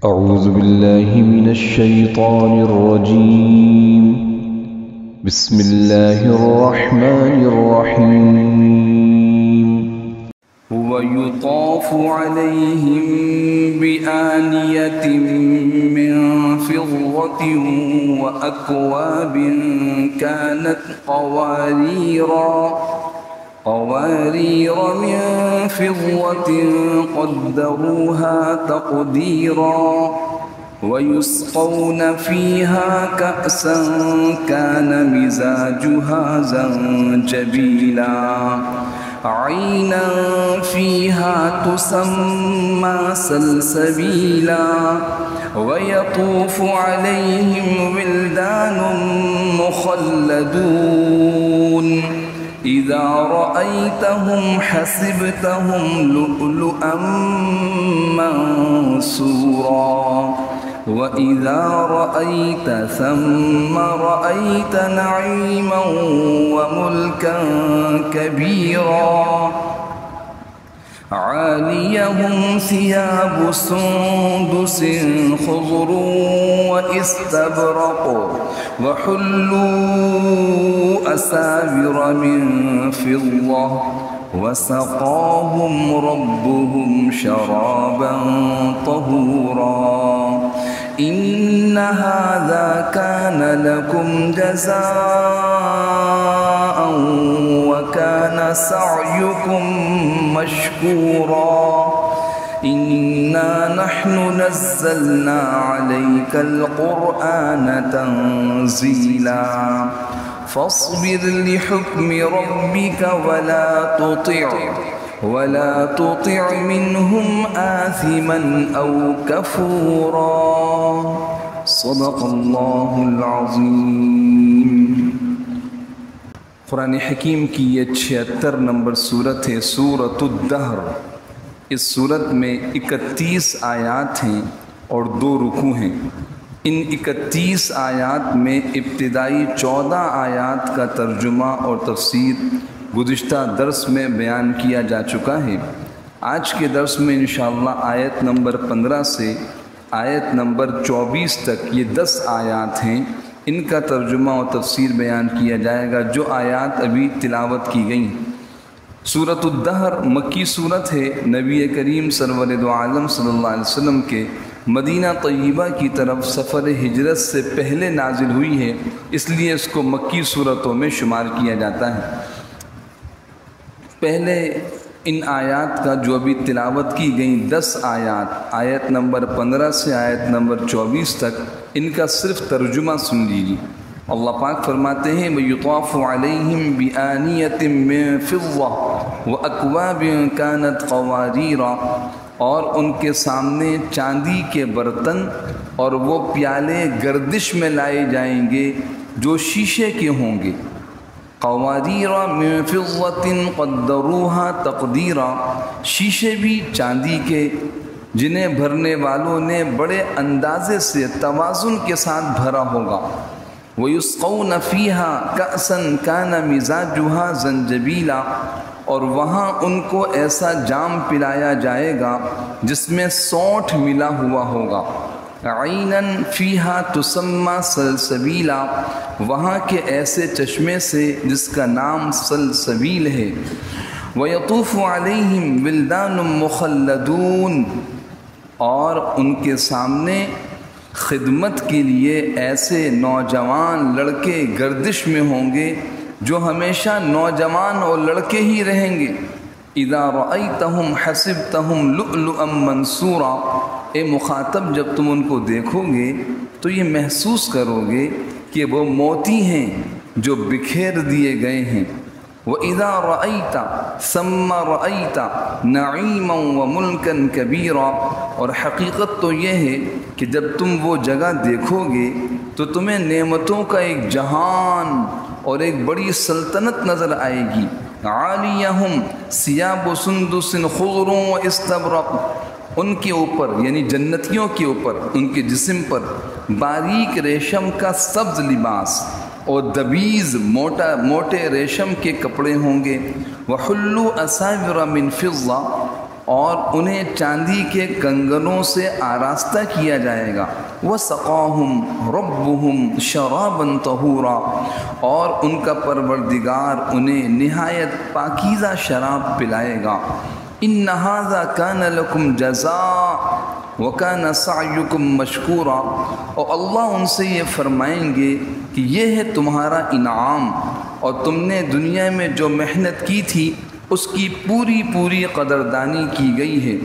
أعوذ بالله من الشيطان الرجيم. بسم الله الرحمن الرحيم. ويطاف عليهم بآنية من فضة وأكواب كانت قوارير من فضة قدروها تقديرا ويسقون فيها كأسا كان مزاجها زنجبيلا عينا فيها تسمى سلسبيلا ويطوف عليهم ولدان مخلدون إذا رأيتهم حسبتهم لؤلؤا منثورا وإذا رأيت ثم رأيت نعيما وملكا كبيرا عاليهم ثياب سندس خضر واستبرق وحلوا أساور من فضة وسقاهم ربهم شرابا طهورا إن هذا كان لكم جزاء وكان سعيكم مشكورا إنا نحن نزلنا عليك القرآن تنزيلا فاصبر لحكم ربك ولا تطع منهم آثما أو كفورا صدق الله العظيم. قرآن حکیم کی یہ 76 نمبر صورت ہے سورۃ الدہر. اس صورت میں 31 آیات ہیں اور 2 رکوع ہیں. ان 31 آیات میں ابتدائی 14 آیات کا ترجمہ اور تفسیر گزشتہ درس میں بیان کیا جا چکا ہے. آج کے درس میں انشاءاللہ آیت نمبر 15 سے آیت نمبر 24 تک یہ 10 آیات ہیں. ان کا ترجمہ اور تفسیر بیان کیا جائے گا جو آیات ابھی تلاوت کی گئیں. سورۃ الدہر مکی صورت ہے. نبی کریم سرور دو عالم صلی اللہ علیہ وسلم کے مدینہ طیبہ کی طرف سفر ہجرت سے پہلے نازل ہوئی ہے، اس لیے اس کو مکی صورتوں میں شمار کیا جاتا ہے. پہلے ان آیات کا جو ابھی تلاوت کی گئیں 10 آیات، آیت نمبر 15 سے آیت نمبر 24 تک، ان کا صرف ترجمہ سن لیجیے. اللہ پاک فرماتے ہیں وَيُطَافُ عَلَيْهِمْ بِآنِيَةٍ مِّن فِضَّةٍ وَأَكْوَابٍ كَانَتْ قَوَارِيرَ، اور ان کے سامنے چاندی کے برتن اور وہ پیالے گردش میں لائے جائیں گے جو شیشے کے ہوں گے. قواریر من فضة قدروها تقدیرا، شیشے بھی چاندی کے جنہیں بھرنے والوں نے بڑے اندازے سے توازن کے ساتھ بھرا ہوگا. وَيُسْقَوْنَ فِيهَا كَأْسًا كَانَ مِزَاجُهَا زَنْجَبِيلًا، اور وہاں ان کو ایسا جام پلایا جائے گا جس میں سونٹھ ملا ہوا ہوگا. عیناً فیہا تسمى سلسبیلا، وہاں کے ایسے چشمے سے جس کا نام سلسبیل ہے. وَيَطُوفُ عَلَيْهِمْ وِلْدَانٌ مُخَلَّدُونَ، اور ان کے سامنے خدمت کے لیے ایسے نوجوان لڑکے گردش میں ہوں گے جو ہمیشہ نوجوان اور لڑکے ہی رہیں گے. اذا رأیتہم حسبتہم لؤلؤا منثورا، اے مخاطب جب تم ان کو دیکھو گے تو یہ محسوس کرو گے کہ وہ موتی ہیں جو بکھیر دیے گئے ہیں. وَإِذَا رَأَيْتَ ثَمَّ رَأَيْتَ نَعِيمًا وَمُلْكًا كَبِيرًا، اور حقیقت تو یہ ہے کہ جب تم وہ جگہ دیکھو گے تو تمہیں نعمتوں کا ایک جہان اور ایک بڑی سلطنت نظر آئے گی. عَالِيَهُمْ ثِيَابُ سُنْدُسٍ خُضْرٌ وَإِسْتَبْرَقٌ، ان کے اوپر یعنی جنتیوں کے اوپر ان کے جسم پر باریک ریشم کا سبز لباس اور دبیز موٹے ریشم کے کپڑے ہوں گے. وَحُلُّوا أَسَاوِرَ مِن فِضَّةٍ، اور انہیں چاندی کے کنگنوں سے آراستہ کیا جائے گا۔ وَسَقَاهُمْ رَبُّهُمْ شَرَابًا طَهُورًا، اور ان کا پروردگار انہیں نہایت پاکیزہ شراب پلائے گا۔ إِنَّ هَذَا كَانَ لَكُمْ جَزَاءً وَكَانَ سَعْيُكُمْ مَشْكُورًا، اور اللہ ان سے یہ فرمائیں گے کہ یہ ہے تمہارا انعام، اور تم نے دنیا میں جو محنت کی تھی اس کی پوری پوری قدردانی کی گئی ہے۔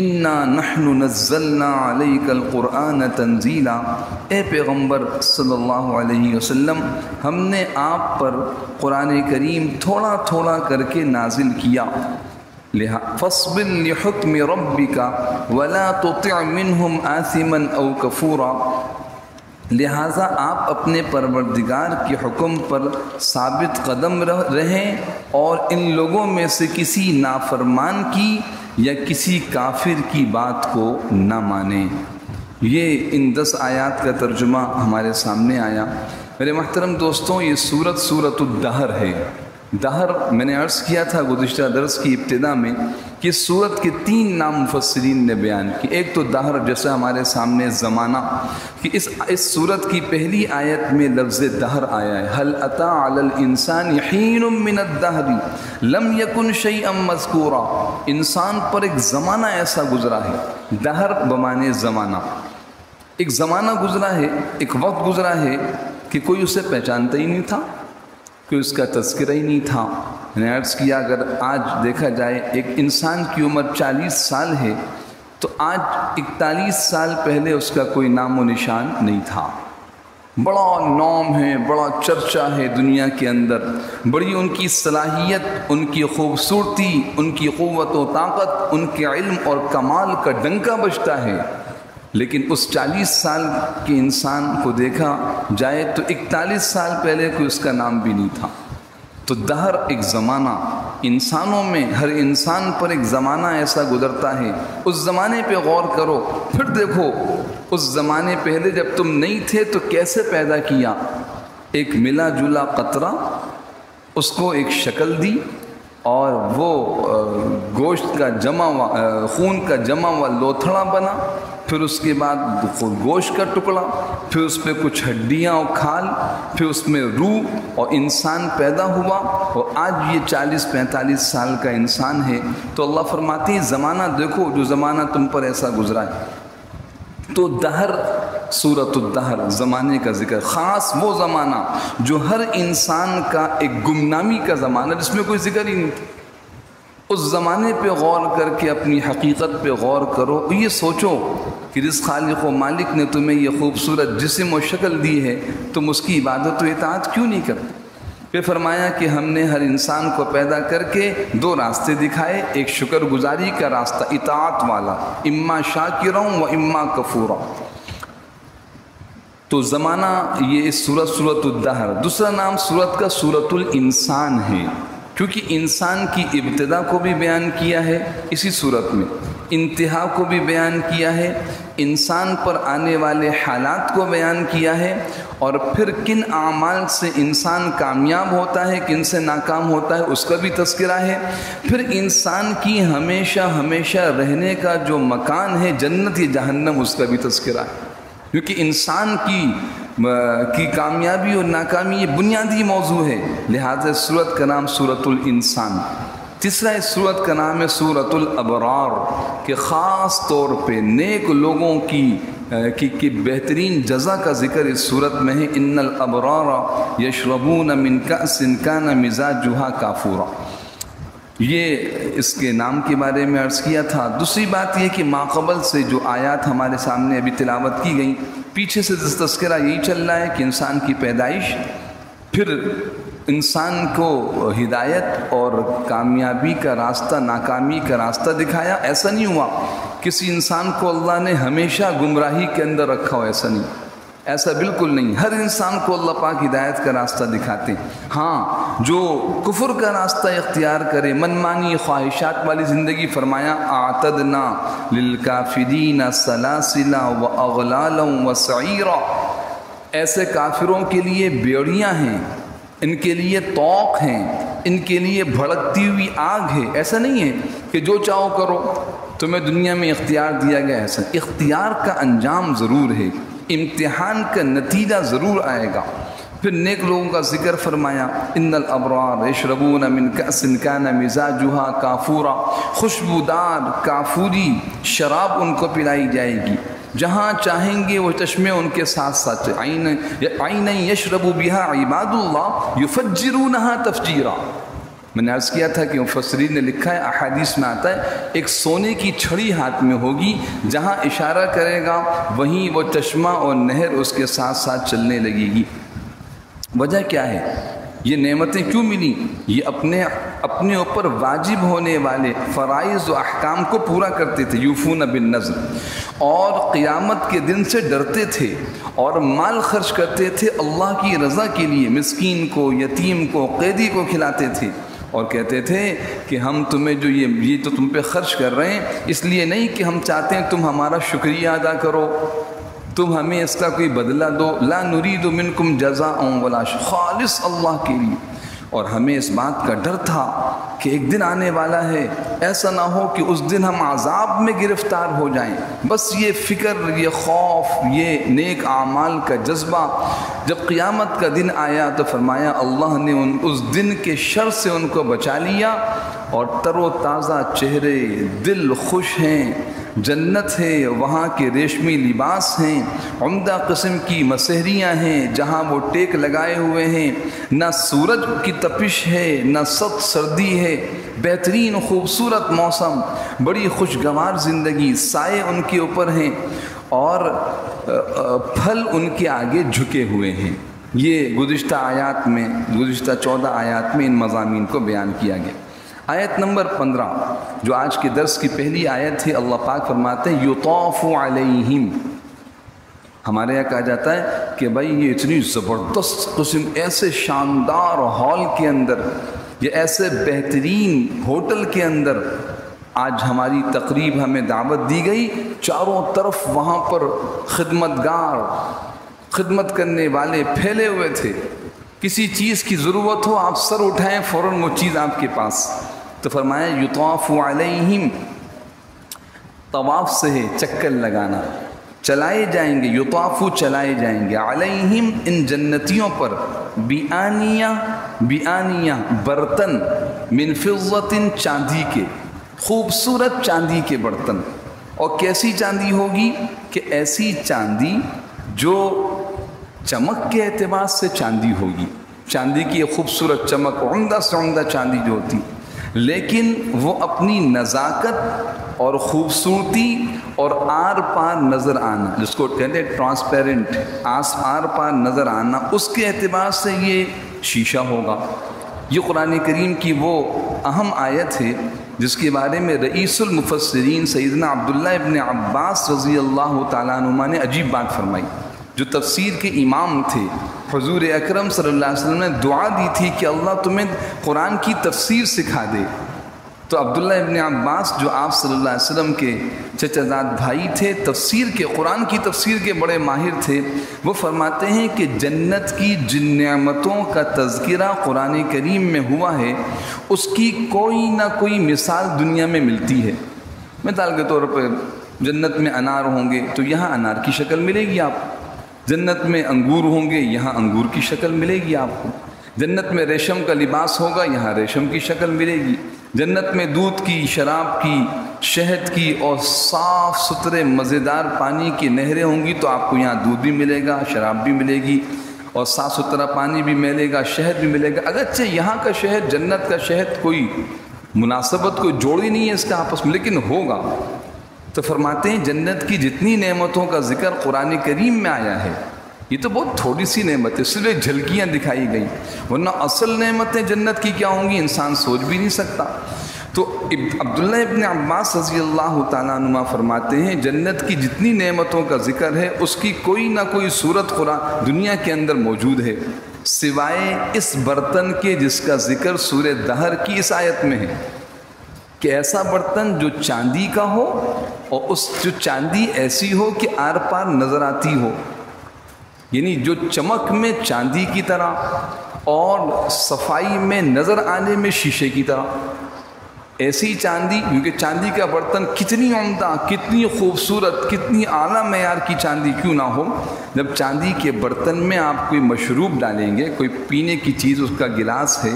اِنَّا نَحْنُ نَزَّلْنَا عَلَيْكَ الْقُرْآنَ تَنزِيلًا، اے پیغمبر صلی اللہ علیہ وسلم، ہم نے آپ پر قرآن کریم تھوڑا تھوڑا کر کے نازل کیا۔ فَاصْبِرْ لِحُكْمِ رَبِّكَ وَلَا تُطِعْ مِنْهُمْ آثِمًا أَوْ كَفُورًا، لہٰذا آپ اپنے پروردگار کے حکم پر ثابت قدم رہیں اور ان لوگوں میں سے کسی نافرمان کی یا کسی کافر کی بات کو نہ مانیں۔ یہ ان 10 آیات کا ترجمہ ہمارے سامنے آیا۔ میرے محترم دوستوں، یہ سورت الدہر ہے۔ دہر میں نے عرض کیا تھا گزشتہ درس کی ابتدا میں کہ سورت کے 3 نام مفسرین نے بیان کی۔ ایک تو دہر، جیسے ہمارے سامنے زمانہ، کہ اس سورت کی پہلی آیت میں لفظ دہر آیا ہے۔ هل اتى على الانسان حين من الدهر لم يكن شيئا مذكورا، انسان پر ایک زمانہ ایسا گزرا ہے۔ دہر بمانے زمانہ، ایک زمانہ گزرا ہے، ایک وقت گزرا ہے کہ کوئی اسے پہچانتا ہی نہیں تھا، کہ اس کا تذکرہ ہی نہیں تھا۔ میں نے عرض کیا اگر آج دیکھا جائے ایک انسان کی عمر 40 سال ہے تو آج 41 سال پہلے اس کا کوئی نام و نشان نہیں تھا۔ بڑا نام ہے، بڑا چرچا ہے دنیا کے اندر، بڑی ان کی صلاحیت، ان کی خوبصورتی، ان کی قوت و طاقت، ان کے علم اور کمال کا ڈنکا بجتا ہے، لیکن اس 40 سال کے انسان کو دیکھا جائے تو 41 سال پہلے کوئی اس کا نام بھی نہیں تھا۔ تو دہر ایک زمانہ، انسانوں میں ہر انسان پر ایک زمانہ ایسا گزرتا ہے۔ اس زمانے پہ غور کرو، پھر دیکھو اس زمانے پہلے جب تم نہیں تھے تو کیسے پیدا کیا۔ ایک ملا جلا قطرہ، اس کو ایک شکل دی، اور وہ گوشت کا جمع ہوا، خون کا جمع ہوا لوتھڑا بنا، پھر اس کے بعد گوشت کا ٹکڑا، پھر اس پہ کچھ ہڈیاں اور کھال، پھر اس میں روح، اور انسان پیدا ہوا، اور آج یہ 40-45 سال کا انسان ہے۔ تو اللہ فرماتے ہیں زمانہ دیکھو جو زمانہ تم پر ایسا گزرا ہے۔ تو دہر، سورت الدہر، زمانے کا ذکر، خاص وہ زمانہ جو ہر انسان کا ایک گمنامی کا زمانہ، جس میں کوئی ذکر ہی نہیں تھا۔ اس زمانے پہ غور کر کے اپنی حقیقت پہ غور کرو، یہ سوچو کہ جس خالق و مالک نے تمہیں یہ خوبصورت جسم و شکل دی ہے، تم اس کی عبادت و اطاعت کیوں نہیں کرتے؟ پھر فرمایا کہ ہم نے ہر انسان کو پیدا کر کے 2 راستے دکھائے، ایک شکر گزاری کا راستہ، اطاعت والا، اما شاکرا و اما کفورا۔ تو زمانہ یہ اس سورت الدہر۔ دوسرا نام سورت کا سورت الانسان ہے، کیونکہ انسان کی ابتدا کو بھی بیان کیا ہے اسی صورت میں، انتہا کو بھی بیان کیا ہے، انسان پر آنے والے حالات کو بیان کیا ہے، اور پھر کن اعمال سے انسان کامیاب ہوتا ہے، کن سے ناکام ہوتا ہے، اس کا بھی تذکرہ ہے۔ پھر انسان کی ہمیشہ ہمیشہ رہنے کا جو مکان ہے، جنت یا جہنم، اس کا بھی تذکرہ ہے، کیونکہ انسان کی کامیابی اور ناکامی یہ بنیادی موضوع ہے، لہذا اس سورت کا نام سورت الانسان۔ تیسرا اس سورت کا نام ہے سورت الابرار، کہ خاص طور پہ نیک لوگوں کی بہترین جزا کا ذکر اس سورت میں ہے۔ ان الابرار یشربون من کأس کان مزاجها کافورا، یہ اس کے نام کے بارے میں عرض کیا تھا۔ دوسری بات یہ کہ ماقبل سے جو آیات ہمارے سامنے ابھی تلاوت کی گئیں، پیچھے سے تذکرہ یہی چل رہا ہے کہ انسان کی پیدائش، پھر انسان کو ہدایت اور کامیابی کا راستہ، ناکامی کا راستہ دکھایا۔ ایسا نہیں ہوا کسی انسان کو اللہ نے ہمیشہ گمراہی کے اندر رکھا ہو، ایسا نہیں، ایسا بالکل نہیں۔ ہر انسان کو اللہ پاک ہدایت کا راستہ دکھاتے ہیں۔ ہاں، جو کفر کا راستہ اختیار کرے، منمانی خواہشات والی زندگی، فرمایا اعتدنا للکافرین سلاسل واغلالا وسعیرا، ایسے کافروں کے لیے بیڑیاں ہیں، ان کے لیے طوق ہیں، ان کے لیے بھڑکتی ہوئی آگ ہے۔ ایسا نہیں ہے کہ جو چاہو کرو، تمہیں دنیا میں اختیار دیا گیا، ایسا اختیار کا انجام ضرور ہے، امتحان کا نتیجہ ضرور آئے گا۔ پھر نیک لوگوں کا ذکر فرمایا، ان الابرار یشربون من کأس کان مزاجها کافورا، خوشبودار کافوری شراب ان کو پلائی جائے گی، جہاں چاہیں گے وہ چشمے ان کے ساتھ ساتھ، عین یشرب بها عباد اللہ یفجرونها تفجیرا۔ میں نے عرض کیا تھا کہ مفسرین نے لکھا ہے، احادیث میں آتا ہے، ایک سونے کی چھڑی ہاتھ میں ہوگی، جہاں اشارہ کرے گا وہیں وہ چشمہ اور نہر اس کے ساتھ ساتھ چلنے لگے گی۔ وجہ کیا ہے؟ یہ نعمتیں کیوں ملیں؟ یہ اپنے اوپر واجب ہونے والے فرائض و احکام کو پورا کرتے تھے، یوفون بالنذر، اور قیامت کے دن سے ڈرتے تھے، اور مال خرچ کرتے تھے اللہ کی رضا کے لیے، مسکین کو، یتیم کو، قیدی کو کھلاتے تھے، اور کہتے تھے کہ ہم تمہیں جو یہ تو تم پہ خرچ کر رہے ہیں، اس لیے نہیں کہ ہم چاہتے ہیں تم ہمارا شکریہ ادا کرو، تم ہمیں اس کا کوئی بدلہ دو، لا نرید منکم جزاء ولا شکور، خالص اللہ کے لیے۔ اور ہمیں اس بات کا ڈر تھا کہ ایک دن آنے والا ہے، ایسا نہ ہو کہ اس دن ہم عذاب میں گرفتار ہو جائیں۔ بس یہ فکر، یہ خوف، یہ نیک اعمال کا جذبہ جب قیامت کا دن آیا تو فرمایا اللہ نے اس دن کے شر سے ان کو بچا لیا، اور تر و تازہ چہرے، دل خوش ہیں، جنت ہے، وہاں کے ریشمی لباس ہیں، عمدہ قسم کی مسحریاں ہیں جہاں وہ ٹیک لگائے ہوئے ہیں، نہ سورج کی تپش ہے، نہ سخت سردی ہے، بہترین خوبصورت موسم، بڑی خوشگوار زندگی، سائے ان کے اوپر ہیں، اور پھل ان کے آگے جھکے ہوئے ہیں۔ یہ گزشتہ 14 آیات میں ان مضامین کو بیان کیا گیا۔ آیت نمبر 15 جو آج کے درس کی پہلی آیت ہے، اللہ پاک فرماتے ہیں یطاف علیہم۔ ہمارے یہاں کہا جاتا ہے کہ بھائی یہ اتنی زبردست قسم، ایسے شاندار ہال کے اندر، یہ ایسے بہترین ہوٹل کے اندر آج ہماری تقریب، ہمیں دعوت دی گئی، چاروں طرف وہاں پر خدمتگار، خدمت کرنے والے پھیلے ہوئے تھے، کسی چیز کی ضرورت ہو آپ سر اٹھائیں فوراً وہ چیز آپ کے پاس۔ تو فرمایا یطاف علیہم، طواف سے ہے چکر لگانا، چلائے جائیں گے، یطاف چلائے جائیں گے، علیہم ان جنتیوں پر، بیانیہ برتن، من فضت چاندی کے، خوبصورت چاندی کے برتن۔ اور کیسی چاندی ہوگی؟ کہ ایسی چاندی جو چمک کے اعتبار سے چاندی ہوگی، چاندی کی ایک خوبصورت چمک، عمدہ سے عمدہ چاندی جو ہوتی، لیکن وہ اپنی نزاکت اور خوبصورتی اور آر پار نظر آنا، جس کو کہتے ہیں ٹرانسپیرنٹ، آر پار نظر آنا، اس کے اعتبار سے یہ شیشہ ہوگا۔ یہ قرآن کریم کی وہ اہم آیت ہے جس کے بارے میں رئیس المفسرین سیدنا عبداللہ ابن عباس رضی اللہ تعالیٰ عنہما نے عجیب بات فرمائی، جو تفسیر کے امام تھے۔ حضور اکرم صلی اللہ علیہ وسلم نے دعا دی تھی کہ اللہ تمہیں قرآن کی تفسیر سکھا دے، تو عبداللہ ابن عباس جو آپ صلی اللہ علیہ وسلم کے چچا زاد بھائی تھے، تفسیر کے، قرآن کی تفسیر کے بڑے ماہر تھے، وہ فرماتے ہیں کہ جنت کی جن نعمتوں کا تذکرہ قرآن کریم میں ہوا ہے، اس کی کوئی نہ کوئی مثال دنیا میں ملتی ہے۔ مثال کے طور پر جنت میں انار ہوں گے تو یہاں انار کی شکل ملے گی آپ، جنت میں انگور ہوں گے یہاں انگور کی شکل ملے گی آپ کو، جنت میں ریشم کا لباس ہوگا یہاں ریشم کی شکل ملے گی، جنت میں دودھ کی، شراب کی، شہد کی اور صاف ستھرے مزیدار پانی کی نہریں ہوں گی تو آپ کو یہاں دودھ بھی ملے گا، شراب بھی ملے گی، اور صاف ستھرا پانی بھی ملے گا، شہد بھی ملے گا۔ اگرچہ یہاں کا شہد، جنت کا شہد کوئی مناسبت، کوئی جوڑ ہی نہیں ہے اس کا آپس میں، لیکن ہوگا۔ تو فرماتے ہیں جنت کی جتنی نعمتوں کا ذکر قرآن کریم میں آیا ہے، یہ تو بہت تھوڑی سی نعمت ہے، صرف جھلکیاں دکھائی گئیں، ورنہ اصل نعمتیں جنت کی کیا ہوں گی انسان سوچ بھی نہیں سکتا۔ تو عبداللہ ابن عباس رضی اللہ تعالیٰ عنہ فرماتے ہیں جنت کی جتنی نعمتوں کا ذکر ہے اس کی کوئی نہ کوئی صورت قرآن دنیا کے اندر موجود ہے، سوائے اس برتن کے جس کا ذکر سورہ دہر کی اس آیت میں ہے، کہ ایسا برتن جو چاندی کا ہو، اور اس جو چاندی ایسی ہو کہ آر پار نظر آتی ہو، یعنی جو چمک میں چاندی کی طرح اور صفائی میں نظر آنے میں شیشے کی طرح. ایسی چاندی، کیونکہ چاندی کا برتن کتنی عمدہ، کتنی خوبصورت، کتنی اعلیٰ معیار کی چاندی کیوں نہ ہو، جب چاندی کے برتن میں آپ کوئی مشروب ڈالیں گے، کوئی پینے کی چیز، اس کا گلاس ہے،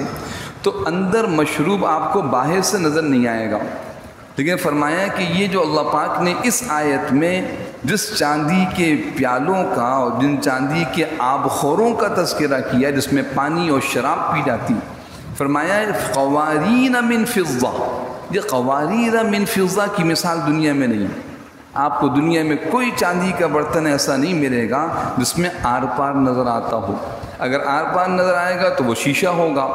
تو اندر مشروب آپ کو باہر سے نظر نہیں آئے گا. لیکن فرمایا کہ یہ جو اللہ پاک نے اس آیت میں جس چاندی کے پیالوں کا اور جن چاندی کے آبخوروں کا تذکرہ کیا جس میں پانی اور شراب پی جاتی، فرمایا قوارین من فضہ. یہ قوارین من فضہ کی مثال دنیا میں نہیں. آپ کو دنیا میں کوئی چاندی کا برتن ایسا نہیں ملے گا جس میں آر پار نظر آتا ہو. اگر آر پار نظر آئے گا تو وہ شیشہ ہوگا،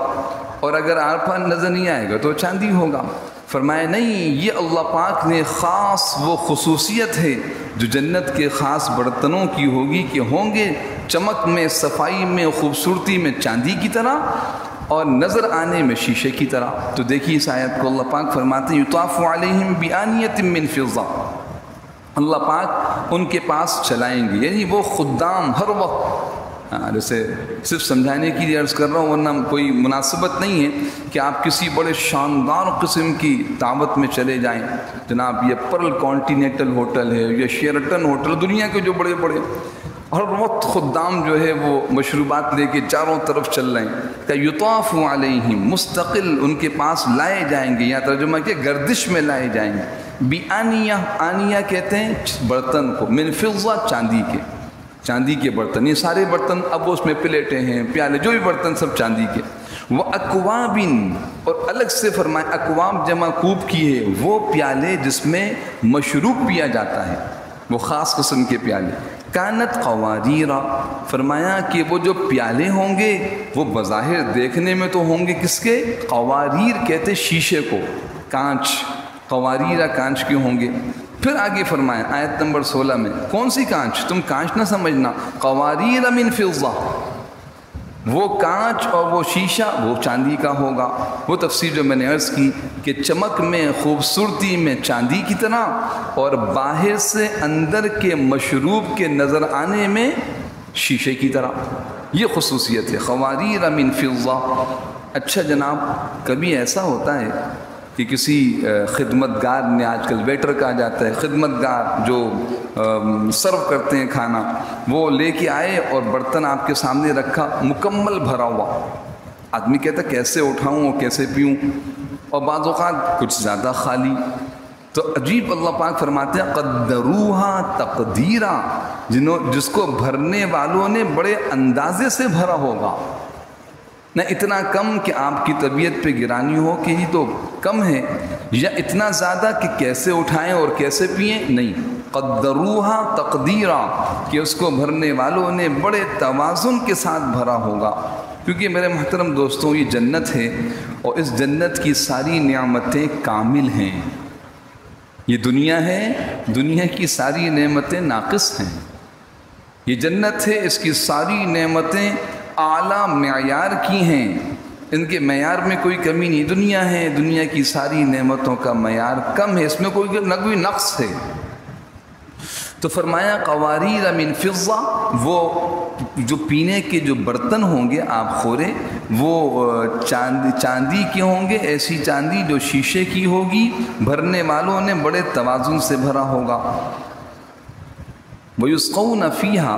اور اگر آر پار نظر نہیں آئے گا تو چاندی ہوگا. فرمایا نہیں، یہ اللہ پاک نے خاص وہ خصوصیت ہے جو جنت کے خاص برتنوں کی ہوگی کہ ہوں گے چمک میں، صفائی میں، خوبصورتی میں چاندی کی طرح اور نظر آنے میں شیشے کی طرح. تو دیکھیے اس آیت کو اللہ پاک فرماتے ہیں یطاف علیہم بآنیۃ من فضہ. اللہ پاک ان کے پاس چلائیں گے، یعنی وہ خدام ہر وقت، جیسے صرف سمجھانے کے لیے عرض کر رہا ہوں، ورنہ کوئی مناسبت نہیں ہے کہ آپ کسی بڑے شاندار قسم کی دعوت میں چلے جائیں. جناب یہ پرل کانٹینینٹل ہوٹل ہے یا شیرٹن ہوٹل، دنیا کے جو بڑے بڑے، ہر وقت خدام جو ہے وہ مشروبات لے کے چاروں طرف چل رہے ہیں. کہ یطاف علیہم، مستقل ان کے پاس لائے جائیں گے، یا ترجمہ کہ گردش میں لائے جائیں گے. بآنیہ، آنیہ کہتے ہیں برتن کو، من فضہ چاندی کے، چاندی کے برتن، یہ سارے برتن، اب اس میں پلیٹیں ہیں، پیالے، جو بھی برتن سب چاندی کے. وَأَكْوَابٍ، اور الگ سے فرمائے اکواب جمع کوب کی ہے، وہ پیالے جس میں مشروب پیا جاتا ہے، وہ خاص قسم کے پیالے. کانت قواریرا، فرمایا کہ وہ جو پیالے ہوں گے وہ بظاہر دیکھنے میں تو ہوں گے کس کے؟ قواریر کہتے شیشے کو، کانچ. قواریرا کانچ کے ہوں گے. پھر آگے فرمایا آیت نمبر 16 میں، کون سی کانچ؟ تم کانچ نہ سمجھنا، قواریر من فضہ، وہ کانچ اور وہ شیشہ وہ چاندی کا ہوگا. وہ تفسیر جو میں نے عرض کی کہ چمک میں، خوبصورتی میں چاندی کی طرح، اور باہر سے اندر کے مشروب کے نظر آنے میں شیشے کی طرح. یہ خصوصیت ہے قواریر من فضہ. اچھا جناب، کبھی ایسا ہوتا ہے کہ کسی خدمتگار نے، آج کل ویٹر کہا جاتا ہے، خدمتگار جو سرو کرتے ہیں کھانا، وہ لے کے آئے اور برتن آپ کے سامنے رکھا مکمل بھرا ہوا. آدمی کہتا ہے کیسے اٹھاؤں اور کیسے پیوں، اور بعض اوقات کچھ زیادہ خالی. تو عجیب اللہ پاک فرماتے ہیں قدروہا تقدیرا، جس کو بھرنے والوں نے بڑے اندازے سے بھرا ہوگا. نہ اتنا کم کہ آپ کی طبیعت پہ گرانی ہو کہ یہ تو کم ہے، یا اتنا زیادہ کہ کیسے اٹھائیں اور کیسے پئیں، نہیں. قدروہا تقدیرا، کہ اس کو بھرنے والوں نے بڑے توازن کے ساتھ بھرا ہوگا. کیونکہ میرے محترم دوستوں، یہ جنت ہے اور اس جنت کی ساری نعمتیں کامل ہیں. یہ دنیا ہے، دنیا کی ساری نعمتیں ناقص ہیں. یہ جنت ہے، اس کی ساری نعمتیں اعلیٰ معیار کی ہیں، ان کے معیار میں کوئی کمی نہیں. دنیا ہے، دنیا کی ساری نعمتوں کا معیار کم ہے، اس میں کوئی نقص ہے. تو فرمایا قواریر من فضہ، وہ جو پینے کے جو برتن ہوں گے آپ خورے، وہ چاندی کے ہوں گے، ایسی چاندی جو شیشے کی ہوگی، بھرنے والوں نے بڑے توازن سے بھرا ہوگا. وَيُسْقَوْنَ فِيهَا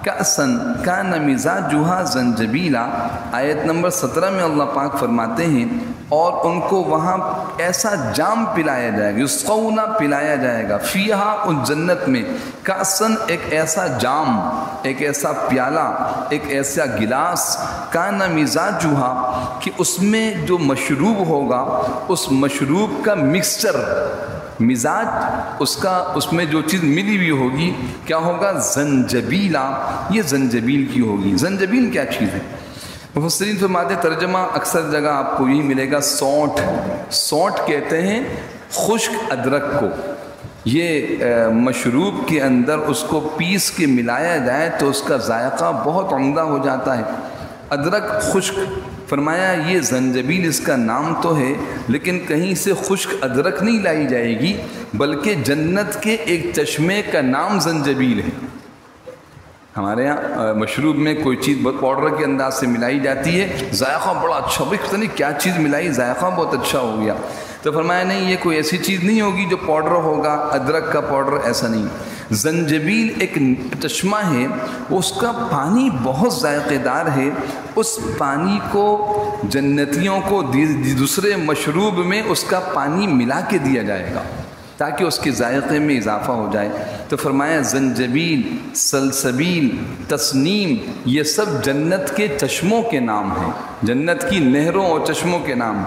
كَأْسًا كَانَ مِزَاجُهَا زَنْجَبِيلًا. آیت نمبر 17 میں اللہ پاک فرماتے ہیں اور ان کو وہاں ایسا جام پلایا جائے گا، یسقونا پلایا جائے گا، فیہا ان جنت میں، کاسن ایک ایسا جام، ایک ایسا پیالہ، ایک ایسا گلاس، کانا مزاجھا کہ اس میں جو مشروب ہوگا اس مشروب کا مکسچر، مزاج اس میں جو چیز ملی ہوئی ہوگی کیا ہوگا؟ زنجبیلا، یہ زنجبیل کی ہوگی. زنجبیل کیا چیز ہے؟ مفسرین فرماتے ترجمہ اکثر جگہ آپ کو یہی ملے گا، سونٹ. سونٹ کہتے ہیں خشک ادرک کو. یہ مشروب کے اندر اس کو پیس کے ملایا جائے تو اس کا ذائقہ بہت عمدہ ہو جاتا ہے. ادرک خشک، فرمایا یہ زنجبیل اس کا نام تو ہے لیکن کہیں سے خشک ادرک نہیں لائی جائے گی، بلکہ جنت کے ایک چشمے کا نام زنجبیل ہے. ہمارے یہاں مشروب میں کوئی چیز بہت پاؤڈر کے انداز سے ملائی جاتی ہے، ذائقہ بڑا اچھا، بھائی پتہ نہیں کیا چیز ملائی، ذائقہ بہت اچھا ہو گیا. تو فرمایا نہیں، یہ کوئی ایسی چیز نہیں ہوگی جو پاؤڈر ہوگا، ادرک کا پاؤڈر، ایسا نہیں. زنجبیل ایک چشمہ ہے، اس کا پانی بہت ذائقے دار ہے. اس پانی کو جنتیوں کو دوسرے مشروب میں اس کا پانی ملا کے دیا جائے گا تاکہ اس کے ذائقے میں اضافہ ہو جائے. تو فرمایا زنجبیل، سلسبیل، تسنیم، یہ سب جنت کے چشموں کے نام ہیں، جنت کی نہروں اور چشموں کے نام.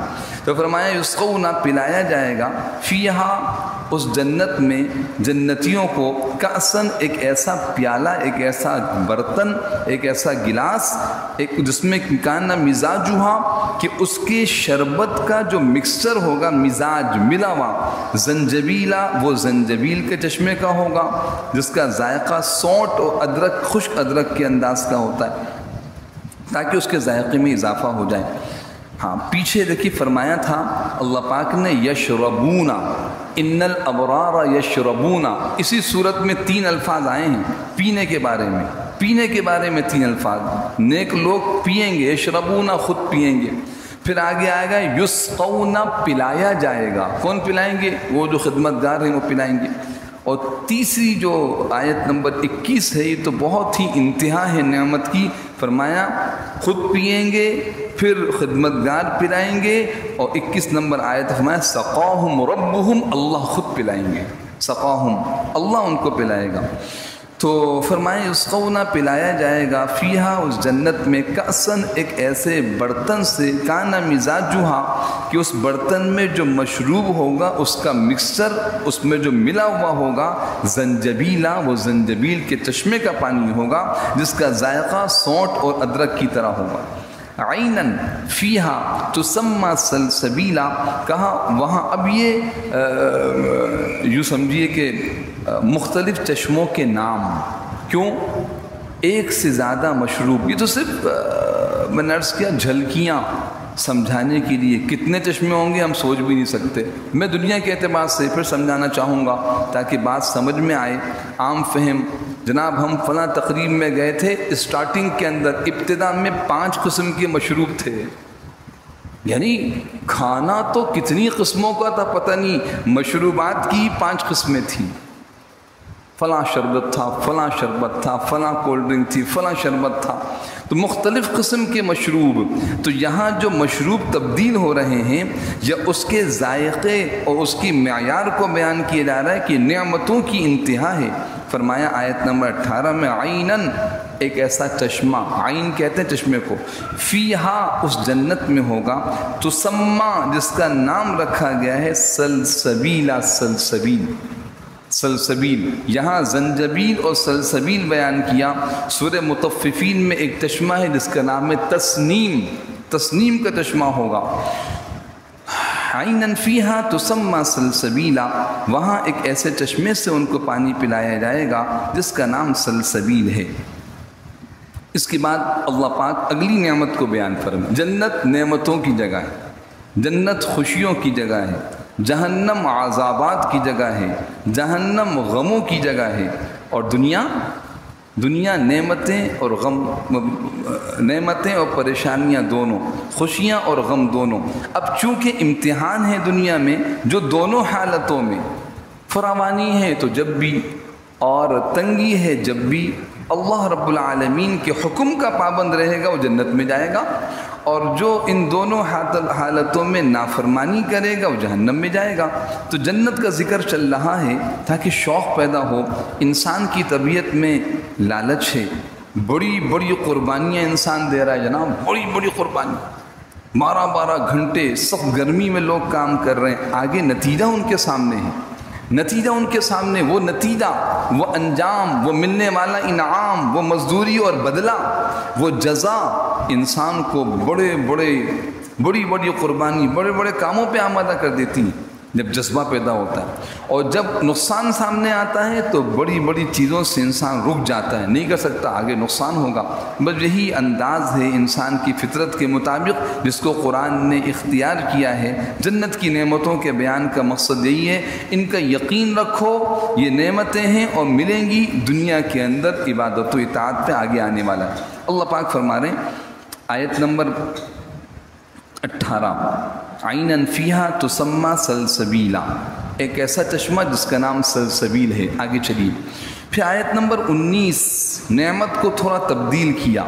تو فرمایا یسقون، پلایا جائے گا، فیہا، اس جنت میں جنتیوں کو، کأسن، ایک ایسا پیالہ، ایک ایسا برتن، ایک ایسا گلاس، ایک جس میں کان مزاجھا، کہ اس کے شربت کا جو مکسچر ہوگا، مزاج ملا ہوا، زنجبیلا، وہ زنجبیل کے چشمے کا ہوگا جس کا ذائقہ سونٹ اور ادرک، خشک ادرک کے انداز کا ہوتا ہے تاکہ اس کے ذائقے میں اضافہ ہو جائے. ہاں پیچھے دیکھیے فرمایا تھا اللہ پاک نے یشربونا، ان الابرار یشربونا، اسی صورت میں 3 الفاظ آئے ہیں پینے کے بارے میں. پینے کے بارے میں 3 الفاظ، نیک لوگ پیئیں گے، یشربونا خود پیئیں گے. پھر آگے آئے گا یسقون، پلایا جائے گا. کون پلائیں گے؟ وہ جو خدمت گار ہیں وہ پلائیں گے. اور تیسری جو آیت نمبر 21 ہے، یہ تو بہت ہی انتہا ہے نعمت کی. فرمایا خود پئیں گے، پھر خدمت گار پلائیں گے. اور 21 نمبر آیت فرمایا سقاہم ربہم، اللہ خود پلائیں گے. سقاہم، اللہ ان کو پلائے گا. تو فرمائے یسقون، پلایا جائے گا، فیہا، اس جنت میں، کأسن، ایک ایسے برتن سے، کانا مزاجھا، کہ اس برتن میں جو مشروب ہوگا اس کا مکسچر، اس میں جو ملا ہوا ہوگا، زنجبیلا، وہ زنجبیل کے چشمے کا پانی ہوگا جس کا ذائقہ سونٹ اور ادرک کی طرح ہوگا. عینن فیہا تسمى سلسبیلا، کہا وہاں. اب یہ یوں سمجھیے کہ مختلف چشموں کے نام. کیوں؟ ایک سے زیادہ مشروب. یہ تو صرف میں نے عرض کیا جھلکیاں سمجھانے کے لیے. کتنے چشمے ہوں گے ہم سوچ بھی نہیں سکتے. میں دنیا کے اعتبار سے پھر سمجھانا چاہوں گا تاکہ بات سمجھ میں آئے، عام فہم. جناب ہم فلاں تقریب میں گئے تھے، اسٹارٹنگ کے اندر ابتدا میں 5 قسم کے مشروب تھے. یعنی کھانا تو کتنی قسموں کا تھا پتہ نہیں، مشروبات کی 5 قسمیں تھیں. فلاں شربت تھا، فلاں شربت تھا، فلاں کولڈ ڈرنک تھی، فلاں شربت تھا. تو مختلف قسم کے مشروب. تو یہاں جو مشروب تبدیل ہو رہے ہیں یا اس کے ذائقے اور اس کی معیار کو بیان کیا جا رہا ہے کہ نعمتوں کی انتہا ہے. فرمایا آیت نمبر 18 میں عینن، ایک ایسا چشمہ، عین کہتے ہیں چشمے کو، فیہا، اس جنت میں ہوگا، تسمى، جس کا نام رکھا گیا ہے سلسبیلا، سلسبیل. سلسبیل، یہاں زنجبیل اور سلسبیل بیان کیا. سورہ مطففین میں ایک چشمہ ہے جس کا نام ہے تسنیم، تسنیم کا چشمہ ہوگا. عینن فیہا تسمى سلسبیلا، وہاں ایک ایسے چشمے سے ان کو پانی پلایا جائے گا جس کا نام سلسبیل ہے. اس کے بعد اللہ پاک اگلی نعمت کو بیان فرمائے. جنت نعمتوں کی جگہ ہے، جنت خوشیوں کی جگہ ہے، جہنم عذابات کی جگہ ہے، جہنم غموں کی جگہ ہے. اور دنیا نعمتیں اور غم، نعمتیں اور پریشانیاں دونوں، خوشیاں اور غم دونوں. اب چونکہ امتحان ہے دنیا میں جو دونوں حالتوں میں، فراوانی ہے تو جب بھی اور تنگی ہے جب بھی، اللہ رب العالمین کے حکم کا پابند رہے گا وہ جنت میں جائے گا، اور جو ان دونوں حالتوں میں نافرمانی کرے گا وہ جہنم میں جائے گا. تو جنت کا ذکر چل رہا ہے تاکہ شوق پیدا ہو. انسان کی طبیعت میں لالچ ہے، بڑی بڑی قربانیاں انسان دے رہا ہے جناب، بڑی بڑی قربانی، 12 گھنٹے سخت گرمی میں لوگ کام کر رہے ہیں. آگے نتیجہ ان کے سامنے ہے، نتیجہ ان کے سامنے، وہ نتیجہ، وہ انجام، وہ ملنے والا انعام، وہ مزدوری اور بدلہ، وہ جزا انسان کو بڑی بڑی قربانی، بڑے بڑے کاموں پہ آمادہ کر دیتی ہیں. جب جذبہ پیدا ہوتا ہے، اور جب نقصان سامنے آتا ہے تو بڑی بڑی چیزوں سے انسان رک جاتا ہے، نہیں کر سکتا، آگے نقصان ہوگا۔ بس یہی انداز ہے انسان کی فطرت کے مطابق جس کو قرآن نے اختیار کیا ہے۔ جنت کی نعمتوں کے بیان کا مقصد یہی ہے، ان کا یقین رکھو، یہ نعمتیں ہیں اور ملیں گی دنیا کے اندر عبادت و اطاعت پہ آگے آنے والا ہے۔ اللہ پاک فرما رہے ہیں آیت نمبر 18، عیناً فیہا تسمی سلسبیلا، ایک ایسا چشمہ جس کا نام سلسبیل ہے۔ آگے چلیے، پھر آیت نمبر 19 نعمت کو تھوڑا تبدیل کیا،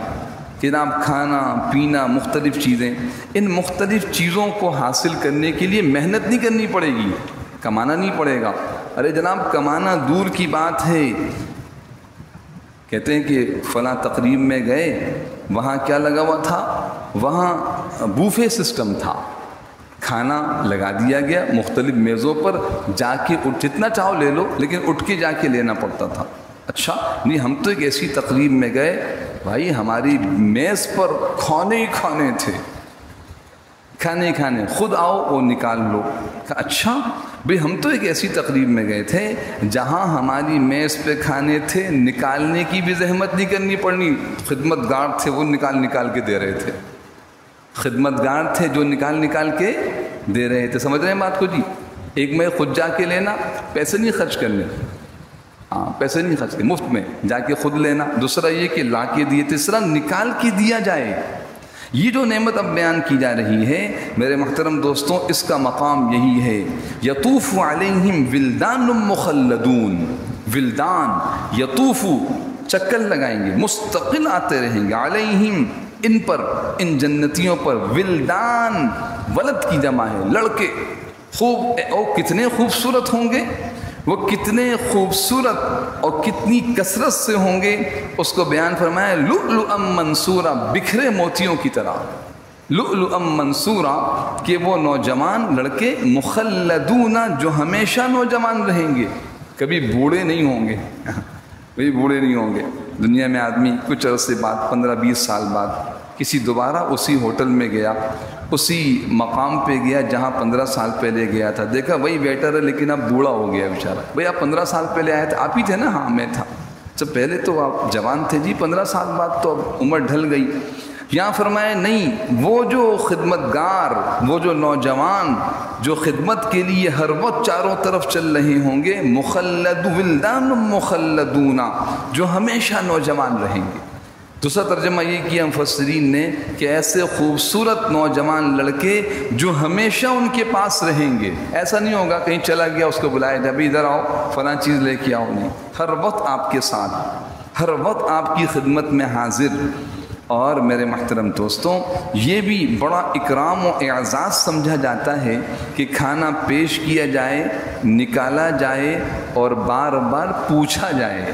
جناب کھانا پینا مختلف چیزیں، ان مختلف چیزوں کو حاصل کرنے کے لیے محنت نہیں کرنی پڑے گی، کمانا نہیں پڑے گا۔ ارے جناب کمانا دور کی بات ہے، کہتے ہیں کہ فلاں تقریب میں گئے، وہاں کیا لگا ہوا تھا، وہاں بوفے سسٹم تھا، کھانا لگا دیا گیا مختلف میزوں پر، جا کے جتنا چاہو لے لو، لیکن اٹھ کے جا کے لینا پڑتا تھا۔ اچھا نہیں، ہم تو ایک ایسی تقریب میں گئے بھائی، ہماری میز پر کھانے ہی کھانے تھے، کھانے کھانے، خود آؤ وہ نکال لو۔ اچھا بھئی ہم تو ایک ایسی تقریب میں گئے تھے جہاں ہماری میز پہ کھانے تھے، نکالنے کی بھی زحمت نہیں کرنی پڑنی، خدمت گار تھے وہ نکال کے دے رہے تھے، خدمت گار تھے جو نکال کے دے رہے تھے۔ سمجھ رہے ہیں بات کو جی؟ ایک میں خود جا کے لینا، پیسے نہیں خرچ کرنے، پیسے نہیں خرچ کرنے، مفت میں جا کے خود لینا، دوسرا یہ کہ لا کے دیے، تیسرا نکال کے دیا جائے۔ یہ جو نعمت اب بیان کی جا رہی ہے میرے محترم دوستوں، اس کا مقام یہی ہے، یطوف علیہم ولدان مخلدون، ولدان یطوف چکر لگائیں گے، مستقل آتے رہیں گے، علیہم ان پر، ان جنتیوں پر، ولدان ولد کی جمع ہے، لڑکے، خوب اور کتنے خوبصورت ہوں گے، وہ کتنے خوبصورت اور کتنی کثرت سے ہوں گے، اس کو بیان فرمایا لؤلؤا منصورا، بکھرے موتیوں کی طرح، لؤلؤا منصورا، کہ وہ نوجوان لڑکے، مخلدون جو ہمیشہ نوجوان رہیں گے، کبھی بوڑھے نہیں ہوں گے، کبھی بوڑھے نہیں ہوں گے۔ دنیا میں آدمی کچھ عرصے بعد 15-20 سال بعد کسی دوبارہ اسی ہوٹل میں گیا، اسی مقام پہ گیا جہاں 15 سال پہلے گیا تھا، دیکھا وہی ویٹر ہے لیکن اب بوڑھا ہو گیا بیچارہ۔ بھئی آپ 15 سال پہلے آئے تھے، آپ ہی تھے نا؟ ہاں میں تھا۔ جب پہلے تو آپ جوان تھے جی، 15 سال بعد تو اب عمر ڈھل گئی۔ یہاں فرمایا نہیں، وہ جو خدمتگار، وہ جو نوجوان جو خدمت کے لیے ہر وقت چاروں طرف چل رہے ہوں گے، مخلد ولدان مخلدون، جو ہمیشہ نوجوان رہیں گے۔ دوسرا ترجمہ یہ کیا مفسرین نے کہ ایسے خوبصورت نوجوان لڑکے جو ہمیشہ ان کے پاس رہیں گے، ایسا نہیں ہوگا کہیں چلا گیا اس کو بلایا جب ادھر آؤ فلاں چیز لے کے آؤ، نہیں، ہر وقت آپ کے ساتھ، ہر وقت آپ کی خدمت میں حاضر۔ اور میرے محترم دوستوں، یہ بھی بڑا اکرام و اعزاز سمجھا جاتا ہے کہ کھانا پیش کیا جائے، نکالا جائے اور بار بار پوچھا جائے،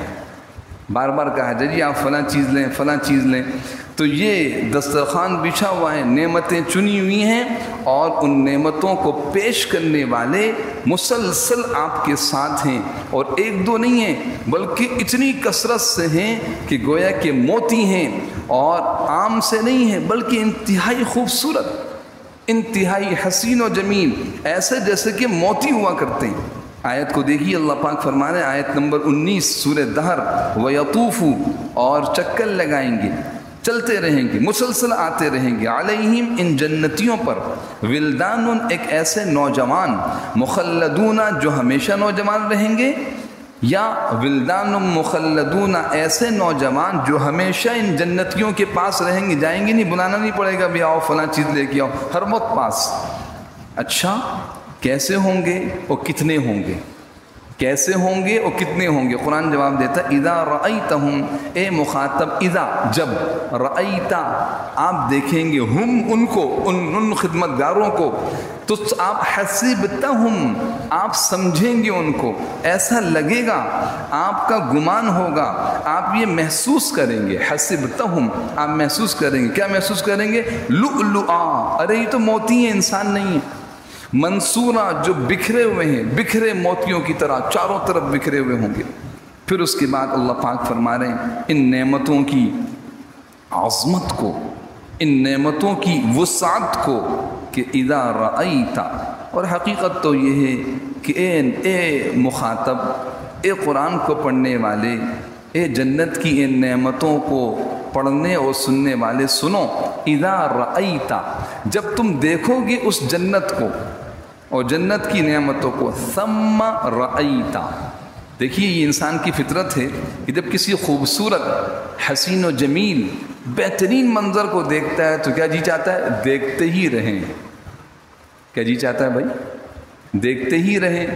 بار بار کہا جائے جی آپ فلاں چیز لیں، فلاں چیز لیں۔ تو یہ دسترخوان بچھا ہوا ہے، نعمتیں چنی ہوئی ہیں، اور ان نعمتوں کو پیش کرنے والے مسلسل آپ کے ساتھ ہیں، اور ایک دو نہیں ہیں بلکہ اتنی کثرت سے ہیں کہ گویا کہ موتی ہیں، اور عام سے نہیں ہیں بلکہ انتہائی خوبصورت، انتہائی حسین و جمیل، ایسے جیسے کہ موتی ہوا کرتے ہیں۔ آیت کو دیکھیے، اللہ پاک فرما رہے ہیں آیت نمبر 19 سورہ دہر، وَيَطُوفُ، اور چکر لگائیں گے، چلتے رہیں گے، مسلسل آتے رہیں گے، علیہم ان جنتیوں پر، ولدان ایک ایسے نوجوان، مخلدون جو ہمیشہ نوجوان رہیں گے، یا ولدان مخلدون ایسے نوجوان جو ہمیشہ ان جنتیوں کے پاس رہیں گے، جائیں گے نہیں، بلانا نہیں پڑے گا بھی آؤ فلاں چیز لے کے آؤ، ہر وقت پاس۔ اچھا کیسے ہوں گے اور کتنے ہوں گے؟ کیسے ہوں گے اور کتنے ہوں گے؟ قرآن جواب دیتا ہے اذا رأیتہم، اے مخاطب، اذا جب، رأیتا آپ دیکھیں گے، ہم ان کو، ان خدمتگاروں کو، تو آپ حسبتہم آپ سمجھیں گے ان کو، ایسا لگے گا، آپ کا گمان ہوگا، آپ یہ محسوس کریں گے، حسبتہم آپ محسوس کریں گے، کیا محسوس کریں گے؟ لؤلؤا، ارے یہ تو موتی ہیں، انسان نہیں ہے، منصورہ جو بکھرے ہوئے ہیں، بکھرے موتیوں کی طرح چاروں طرف بکھرے ہوئے ہوں گے۔ پھر اس کے بعد اللہ پاک فرما رہے ہیں ان نعمتوں کی عظمت کو، ان نعمتوں کی وسعت کو، کہ اذا رأیت، اور حقیقت تو یہ ہے کہ اے مخاطب، اے قرآن کو پڑھنے والے، اے جنت کی ان نعمتوں کو پڑھنے اور سننے والے، سنو، اذا رأیت، جب تم دیکھو گے اس جنت کو اور جنت کی نعمتوں کو، ثم رأیت، دیکھیے یہ انسان کی فطرت ہے کہ جب کسی خوبصورت، حسین و جمیل، بہترین منظر کو دیکھتا ہے تو کیا جی چاہتا ہے؟ دیکھتے ہی رہیں۔ کیا جی چاہتا ہے بھائی؟ دیکھتے ہی رہیں۔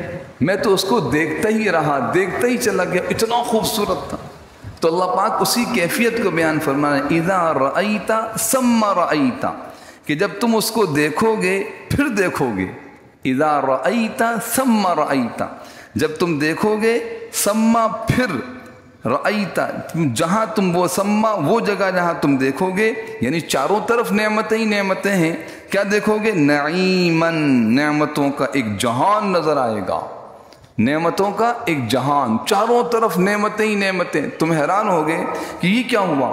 میں تو اس کو دیکھتا ہی رہا، دیکھتا ہی چلا گیا، اتنا خوبصورت تھا۔ تو اللہ پاک اسی کیفیت کو بیان فرما رہے ہیں، اذا رأیت ثم رأیت، کہ جب تم اس کو دیکھو گے پھر دیکھو گے، اذا رأیت ثم رأیت، جب تم دیکھو گے، ثم پھر، رأیت جہاں تم وہ، ثم وہ جگہ جہاں تم دیکھو گے، یعنی چاروں طرف نعمتیں ہی نعمتیں ہیں، کیا دیکھو گے؟ نعیماً، نعمتوں کا ایک جہان نظر آئے گا، نعمتوں کا ایک جہان، چاروں طرف نعمتیں ہی نعمتیں۔ تم حیران ہوگے کہ یہ کیا ہوا،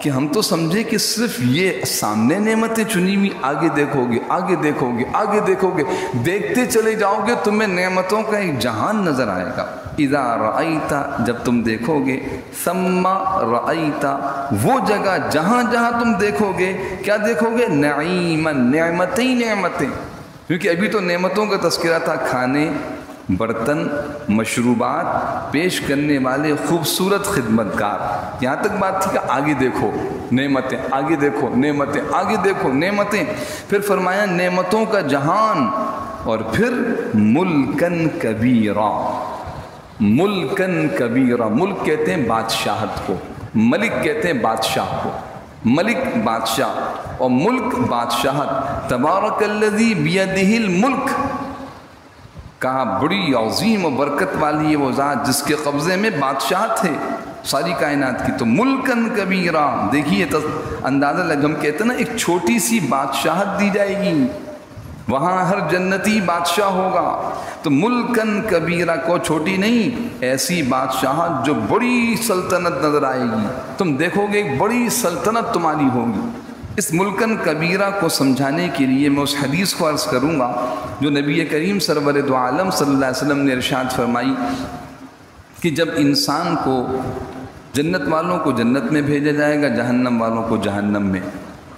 کہ ہم تو سمجھے کہ صرف یہ سامنے نعمتیں چنی ہوئی، آگے دیکھو گے، آگے دیکھو گے، آگے دیکھو گے، دیکھتے چلے جاؤ گے، تمہیں نعمتوں کا ایک جہان نظر آئے گا۔ اذا رأیت، جب تم دیکھو گے، ثم رأیت، وہ جگہ جہاں جہاں تم دیکھو گے، کیا دیکھو گے؟ نعیماً، نعمتیں ہی نعمتیں، کیونکہ ابھی تو نعمتوں کا تذکرہ تھا، کھانے، برتن، مشروبات پیش کرنے والے خوبصورت خدمتگار، یہاں تک بات تھی کہ آگے دیکھو نعمتیں، آگے دیکھو نعمتیں، آگے دیکھو نعمتیں، پھر فرمایا نعمتوں کا جہان، اور پھر ملکن کبیرہ، ملکن کبیرہ، ملک کہتے ہیں بادشاہت کو، ملک کہتے ہیں بادشاہ کو، ملک بادشاہ اور ملک بادشاہت، تبارک الذی بیدہ الملک، کہا بڑی عظیم و برکت والی ہے وہ ذات جس کے قبضے میں بادشاہت ہے ساری کائنات کی۔ تو ملکن کبیرہ، دیکھیے اندازہ لگ، ہم کہتے ہیں نا ایک چھوٹی سی بادشاہت دی جائے گی، وہاں ہر جنتی بادشاہ ہوگا، تو ملکن کبیرہ کو چھوٹی نہیں، ایسی بادشاہت جو بڑی سلطنت نظر آئے گی، تم دیکھو گے ایک بڑی سلطنت تمہاری ہوگی۔ اس ملکن کبیرہ کو سمجھانے کے لیے میں اس حدیث کو عرض کروں گا جو نبی کریم سرور دو عالم صلی اللہ علیہ وسلم نے ارشاد فرمائی کہ جب انسان کو، جنت والوں کو جنت میں بھیجا جائے گا، جہنم والوں کو جہنم میں،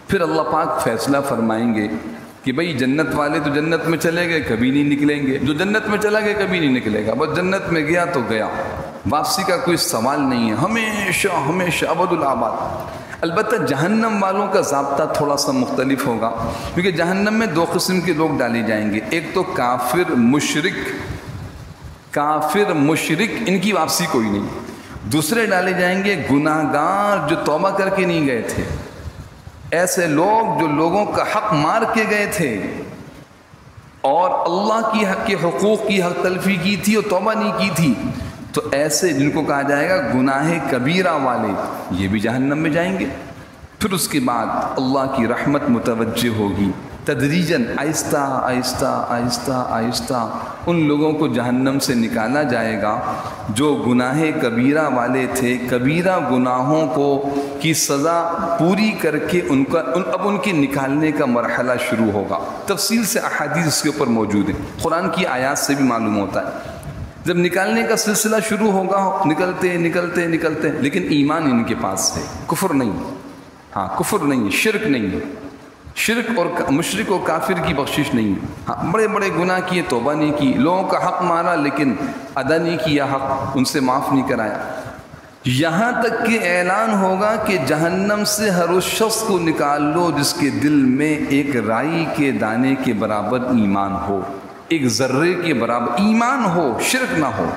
پھر اللہ پاک فیصلہ فرمائیں گے کہ بھئی جنت والے تو جنت میں چلے گئے، کبھی نہیں نکلیں گے، جو جنت میں چلا گیا کبھی نہیں نکلے گا، بس جنت میں گیا تو گیا، واپسی کا کوئی سوال نہیں ہے، ہمیشہ ہمیشہ ابد الآباد۔ البتہ جہنم والوں کا ضابطہ تھوڑا سا مختلف ہوگا، کیونکہ جہنم میں دو قسم کے لوگ ڈالے جائیں گے، ایک تو کافر مشرک، کافر مشرک ان کی واپسی کوئی نہیں، دوسرے ڈالے جائیں گے گناہ گار جو توبہ کر کے نہیں گئے تھے، ایسے لوگ جو لوگوں کا حق مار کے گئے تھے اور اللہ کی حق کے حقوق کی حق تلفی کی تھی اور توبہ نہیں کی تھی، تو ایسے جن کو کہا جائے گا گناہ کبیرہ والے، یہ بھی جہنم میں جائیں گے۔ پھر اس کے بعد اللہ کی رحمت متوجہ ہوگی، تدریجاً آہستہ آہستہ آہستہ آہستہ ان لوگوں کو جہنم سے نکالا جائے گا جو گناہ کبیرہ والے تھے، کبیرہ گناہوں کو کی سزا پوری کر کے اب ان کے نکالنے کا مرحلہ شروع ہوگا۔ تفصیل سے احادیث اس کے اوپر موجود ہیں، قرآن کی آیات سے بھی معلوم ہوتا ہے۔ جب نکالنے کا سلسلہ شروع ہوگا، نکلتے نکلتے نکلتے، لیکن ایمان ان کے پاس ہے، کفر نہیں، ہاں کفر نہیں، شرک نہیں، شرک اور مشرک و کافر کی بخشش نہیں، ہاں بڑے بڑے گناہ کیے، توبہ نہیں کی، لوگوں کا حق مارا لیکن ادا نہیں کیا حق، ان سے معاف نہیں کرایا، یہاں تک کہ اعلان ہوگا کہ جہنم سے ہر اس شخص کو نکال لو جس کے دل میں ایک رائی کے دانے کے برابر ایمان ہو، ایک ذرے کے برابر ایمان ہو، شرک نہ ہو،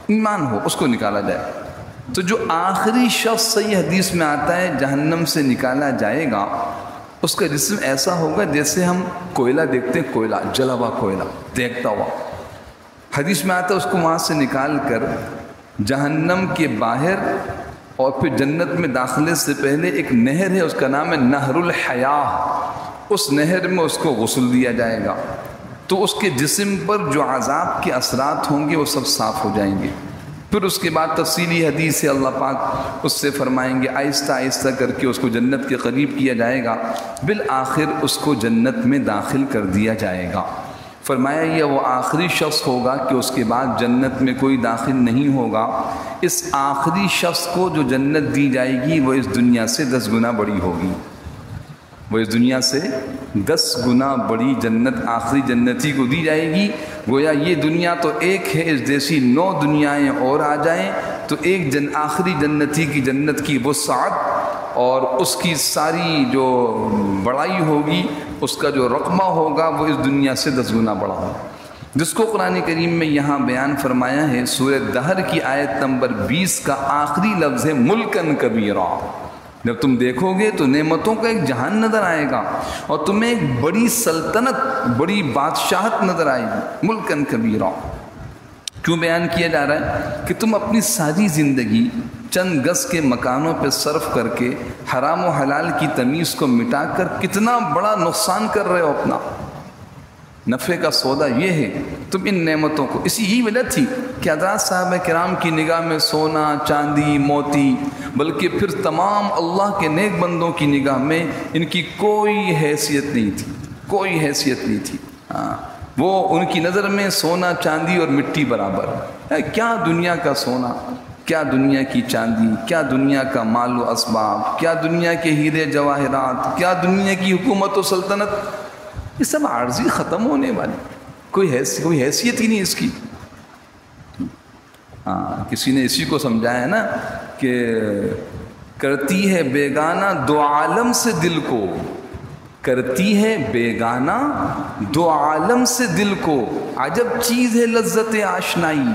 ایمان ہو، اس کو نکالا جائے۔ تو جو آخری شخص صحیح حدیث میں آتا ہے جہنم سے نکالا جائے گا، اس کا جسم ایسا ہوگا جیسے ہم کوئلہ دیکھتے ہیں، کوئلہ جلا ہوا کوئلہ دیکھتا ہوا، حدیث میں آتا ہے اس کو وہاں سے نکال کر جہنم کے باہر اور پھر جنت میں داخلے سے پہلے ایک نہر ہے، اس کا نام ہے نہر الحیاہ، اس نہر میں اس کو غسل دیا جائے گا، تو اس کے جسم پر جو عذاب کے اثرات ہوں گے وہ سب صاف ہو جائیں گے۔ پھر اس کے بعد تفصیلی حدیث سے اللہ پاک اس سے فرمائیں گے آہستہ آہستہ کر کے اس کو جنت کے قریب کیا جائے گا، بالآخر اس کو جنت میں داخل کر دیا جائے گا۔ فرمایا یہ وہ آخری شخص ہوگا کہ اس کے بعد جنت میں کوئی داخل نہیں ہوگا. اس آخری شخص کو جو جنت دی جائے گی وہ اس دنیا سے 10 گنا بڑی ہوگی. وہ اس دنیا سے 10 گنا بڑی جنت آخری جنتی کو دی جائے گی. گویا یہ دنیا تو ایک ہے، اس جیسی 9 دنیایں اور آ جائیں تو ایک آخری جنتی کی جنت کی وسعت اور اس کی ساری جو بڑائی ہوگی، اس کا جو رقمہ ہوگا وہ اس دنیا سے 10 گنا بڑا ہوگا، جس کو قرآن کریم میں یہاں بیان فرمایا ہے. سورہ دہر کی آیت نمبر 20 کا آخری لفظ ہے ملکن کبیرا. جب تم دیکھو گے تو نعمتوں کا ایک جہان نظر آئے گا اور تمہیں ایک بڑی سلطنت، بڑی بادشاہت نظر آئے گی. ملکن کبیرا کیوں بیان کیا جا رہا ہے؟ کہ تم اپنی ساری زندگی چند گز کے مکانوں پہ صرف کر کے حرام و حلال کی تمیز کو مٹا کر کتنا بڑا نقصان کر رہے ہو اپنا. نفع کا سودا یہ ہے تم ان نعمتوں کو. اسی ہی وجہ تھی کہ حضرات صحابہ کرام کی نگاہ میں سونا، چاندی، موتی، بلکہ پھر تمام اللہ کے نیک بندوں کی نگاہ میں ان کی کوئی حیثیت نہیں تھی، کوئی حیثیت نہیں تھی. وہ ان کی نظر میں سونا، چاندی اور مٹی برابر ہے. کیا دنیا کا سونا، کیا دنیا کی چاندی، کیا دنیا کا مال و اسباب، کیا دنیا کے ہیرے جواہرات، کیا دنیا کی حکومت و سلطنت، یہ سب عارضی ختم ہونے والی، کوئی حیثیت ہی نہیں اس کی. کسی نے اسی کو سمجھایا ہے نا کہ کرتی ہے بیگانہ دو عالم سے دل کو، کرتی ہے بیگانہ دو عالم سے دل کو، عجب چیز ہے لذت آشنائی.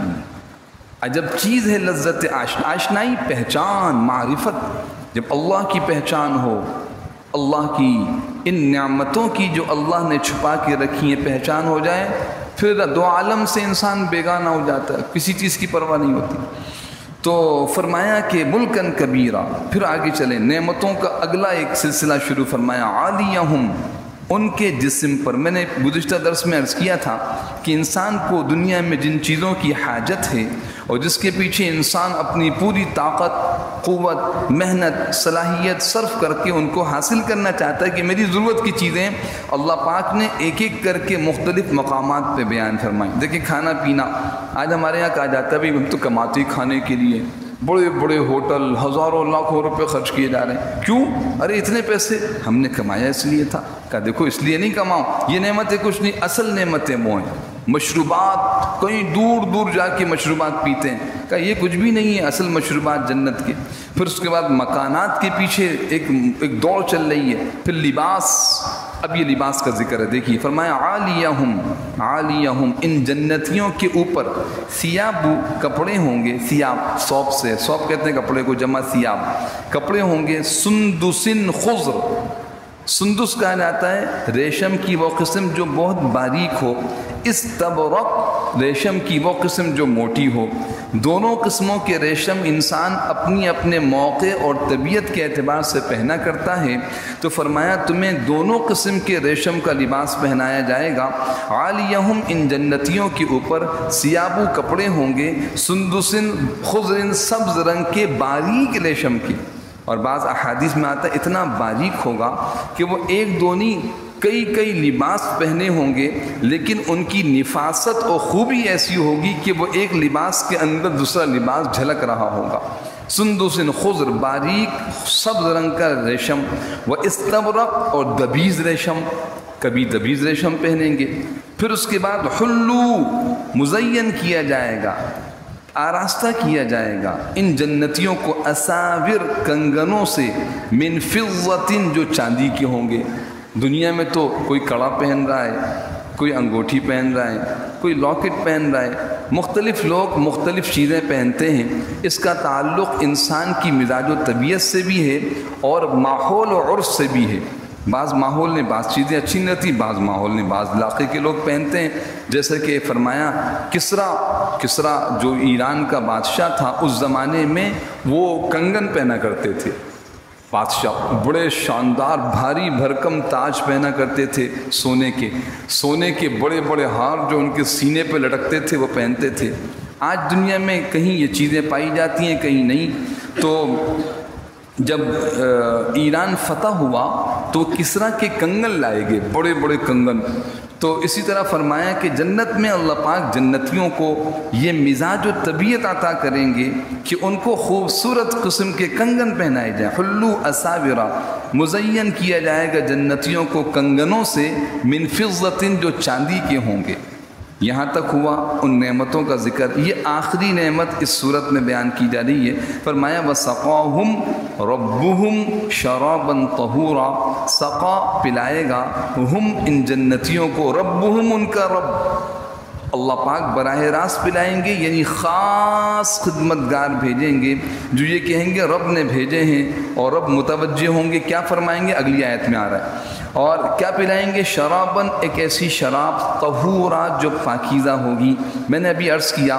عجب چیز ہے لذت آشنائی، پہچان، معرفت. جب اللہ کی پہچان ہو، اللہ کی ان نعمتوں کی جو اللہ نے چھپا کے رکھی ہیں پہچان ہو جائے، پھر دو عالم سے انسان بیگانہ ہو جاتا ہے، کسی چیز کی پرواہ نہیں ہوتی. تو فرمایا کہ ملکن کبیرہ. پھر آگے چلیں، نعمتوں کا اگلا ایک سلسلہ شروع فرمایا. عالیہم، ان کے جسم پر. میں نے گزشتہ درس میں عرض کیا تھا کہ انسان کو دنیا میں جن چیزوں کی حاجت ہے اور جس کے پیچھے انسان اپنی پوری طاقت، قوت، محنت، صلاحیت صرف کر کے ان کو حاصل کرنا چاہتا ہے کہ میری ضرورت کی چیزیں اللہ پاک نے ایک ایک کر کے مختلف مقامات پہ بیان فرمائیں. دیکھیں کھانا پینا، آج ہمارے یہاں کہا جاتا ہے بھائی ہم تو کماتے ہی کھانے کے لیے، بڑے بڑے ہوٹل ہزاروں لاکھوں روپے خرچ کیے جا رہے ہیں. کیوں؟ ارے اتنے پیسے ہم نے کمایا اس لیے تھا. کہا دیکھو اس لیے نہیں کماؤ، یہ نعمتیں کچھ نہیں، اصل نعمتیں وہ ہیں. مشروبات، کہیں دور دور جا کے مشروبات پیتے ہیں. کہا یہ کچھ بھی نہیں ہے، اصل مشروبات جنت کے. پھر اس کے بعد مکانات کے پیچھے ایک دوڑ چل رہی ہے. پھر لباس، اب یہ لباس کا ذکر ہے. دیکھیے فرمایا عالیہم، ان جنتیوں کے اوپر ثیاب، کپڑے ہوں گے. ثیاب صوب سے، صوب کہتے ہیں کپڑے کو، جمع ثیاب. کپڑے ہوں گے سندسن خضر. سندس کہا جاتا ہے ریشم کی وہ قسم جو بہت باریک ہو، استبرق ریشم کی وہ قسم جو موٹی ہو. دونوں قسموں کے ریشم انسان اپنی اپنے موقع اور طبیعت کے اعتبار سے پہنا کرتا ہے. تو فرمایا تمہیں دونوں قسم کے ریشم کا لباس پہنایا جائے گا. عالیہم، ان جنتیوں کے اوپر ثیابو کپڑے ہوں گے، سندسن خضر سبز رنگ کے باریک ریشم کے. اور بعض احادیث میں آتا ہے اتنا باریک ہوگا کہ وہ ایک دو نہیں کئی لباس پہنے ہوں گے، لیکن ان کی نفاست اور خوبی ایسی ہوگی کہ وہ ایک لباس کے اندر دوسرا لباس جھلک رہا ہوگا. سندسن خضر، باریک سبز رنگ کا ریشم، وہ استبرق اور دبیز ریشم، کبھی دبیز ریشم پہنیں گے. پھر اس کے بعد حلو، مزین کیا جائے گا، آراستہ کیا جائے گا ان جنتیوں کو، اساور کنگنوں سے، من فضۃ جو چاندی کے ہوں گے. دنیا میں تو کوئی کڑا پہن رہا ہے، کوئی انگوٹھی پہن رہا ہے، کوئی لاکٹ پہن رہا ہے، مختلف لوگ مختلف چیزیں پہنتے ہیں. اس کا تعلق انسان کی مزاج و طبیعت سے بھی ہے اور ماحول و عرف سے بھی ہے. بعض ماحول نے بعض چیزیں اچھی نہیں رہتی، بعض ماحول نے بعض علاقے کے لوگ پہنتے ہیں. جیسے کہ فرمایا کسرا جو ایران کا بادشاہ تھا اس زمانے میں وہ کنگن پہنا کرتے تھے. بادشاہ بڑے شاندار بھاری بھرکم تاج پہنا کرتے تھے سونے کے بڑے بڑے ہار جو ان کے سینے پہ لٹکتے تھے وہ پہنتے تھے. آج دنیا میں کہیں یہ چیزیں پائی جاتی ہیں کہیں نہیں. تو جب ایران فتح ہوا تو کسرا کے کنگن لائے گئے، بڑے بڑے کنگن. تو اسی طرح فرمایا کہ جنت میں اللہ پاک جنتیوں کو یہ مزاج و طبیعت عطا کریں گے کہ ان کو خوبصورت قسم کے کنگن پہنائے جائیں. حلو اساورا، مزین کیا جائے گا جنتیوں کو کنگنوں سے، من فضۃ، جو چاندی کے ہوں گے. یہاں تک ہوا ان نعمتوں کا ذکر. یہ آخری نعمت اس صورت میں بیان کی جا رہی ہے. فرمایا وَسَقَاهُمْ رَبُّهُمْ شَرَابًا طَهُورًا، سقا پلائے گا ہم ان جنتیوں کو، ربهم ان کا رب اللہ پاک براہ راست پلائیں گے، یعنی خاص خدمتگار بھیجیں گے جو یہ کہیں گے رب نے بھیجے ہیں، اور رب متوجہ ہوں گے. کیا فرمائیں گے؟ اگلی آیت میں آ رہا ہے. اور کیا پلائیں گے؟ شراباً، ایک ایسی شراب، طہورا، جو پاکیزہ ہوگی. میں نے ابھی عرض کیا،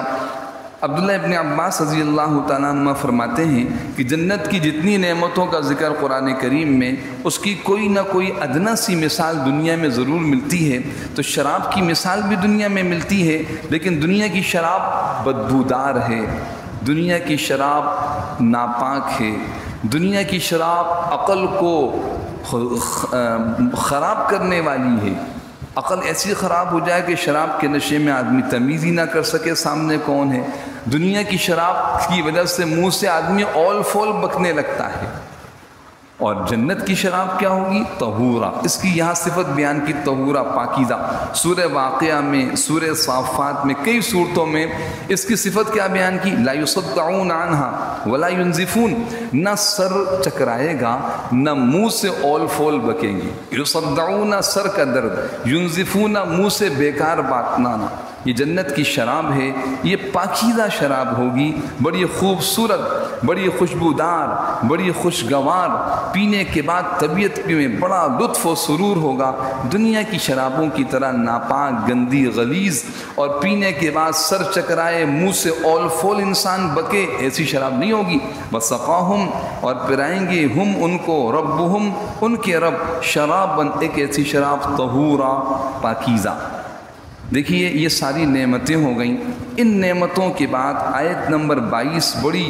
عبداللہ ابن عباس رضی اللہ تعالیٰ عنہ فرماتے ہیں کہ جنت کی جتنی نعمتوں کا ذکر قرآن کریم میں، اس کی کوئی نہ کوئی ادنیٰ سی مثال دنیا میں ضرور ملتی ہے. تو شراب کی مثال بھی دنیا میں ملتی ہے، لیکن دنیا کی شراب بدبودار ہے، دنیا کی شراب ناپاک ہے، دنیا کی شراب عقل کو خراب کرنے والی ہے. عقل ایسی خراب ہو جائے کہ شراب کے نشے میں آدمی تمیز ہی نہ کر سکے سامنے کون ہے. دنیا کی شراب کی وجہ سے منہ سے آدمی اول فول بکنے لگتا ہے. اور جنت کی شراب کیا ہوگی؟ طہورا. اس کی یہاں صفت بیان کی، طہورا، پاکیزہ. سورہ واقعہ میں، سورہ صافات میں، کئی صورتوں میں اس کی صفت کیا بیان کی؟ لا یصدعون عنہا ولا ینزفون، نہ سر چکرائے گا نہ منہ سے اول فول بکیں گی. یصدعون، سر کا درد، ینزفون، منہ سے بیکار بات نہ. یہ جنت کی شراب ہے، یہ پاکیزہ شراب ہوگی، بڑی خوبصورت، بڑی خوشبودار، بڑی خوشگوار. پینے کے بعد طبیعت میں بڑا لطف و سرور ہوگا. دنیا کی شرابوں کی طرح ناپاک، گندی، غلیظ، اور پینے کے بعد سر چکرائے، منہ سے اول فول انسان بکے، ایسی شراب نہیں ہوگی. وَسَقَاهُمْ، اور پلائیں گے ہم ان کو، ربهم، ان کے رب، شراباً، ایک ایسی شراب، طہورا، پاکیزہ. دیکھیے یہ ساری نعمتیں ہو گئیں. ان نعمتوں کے بعد آیت نمبر 22 بڑی،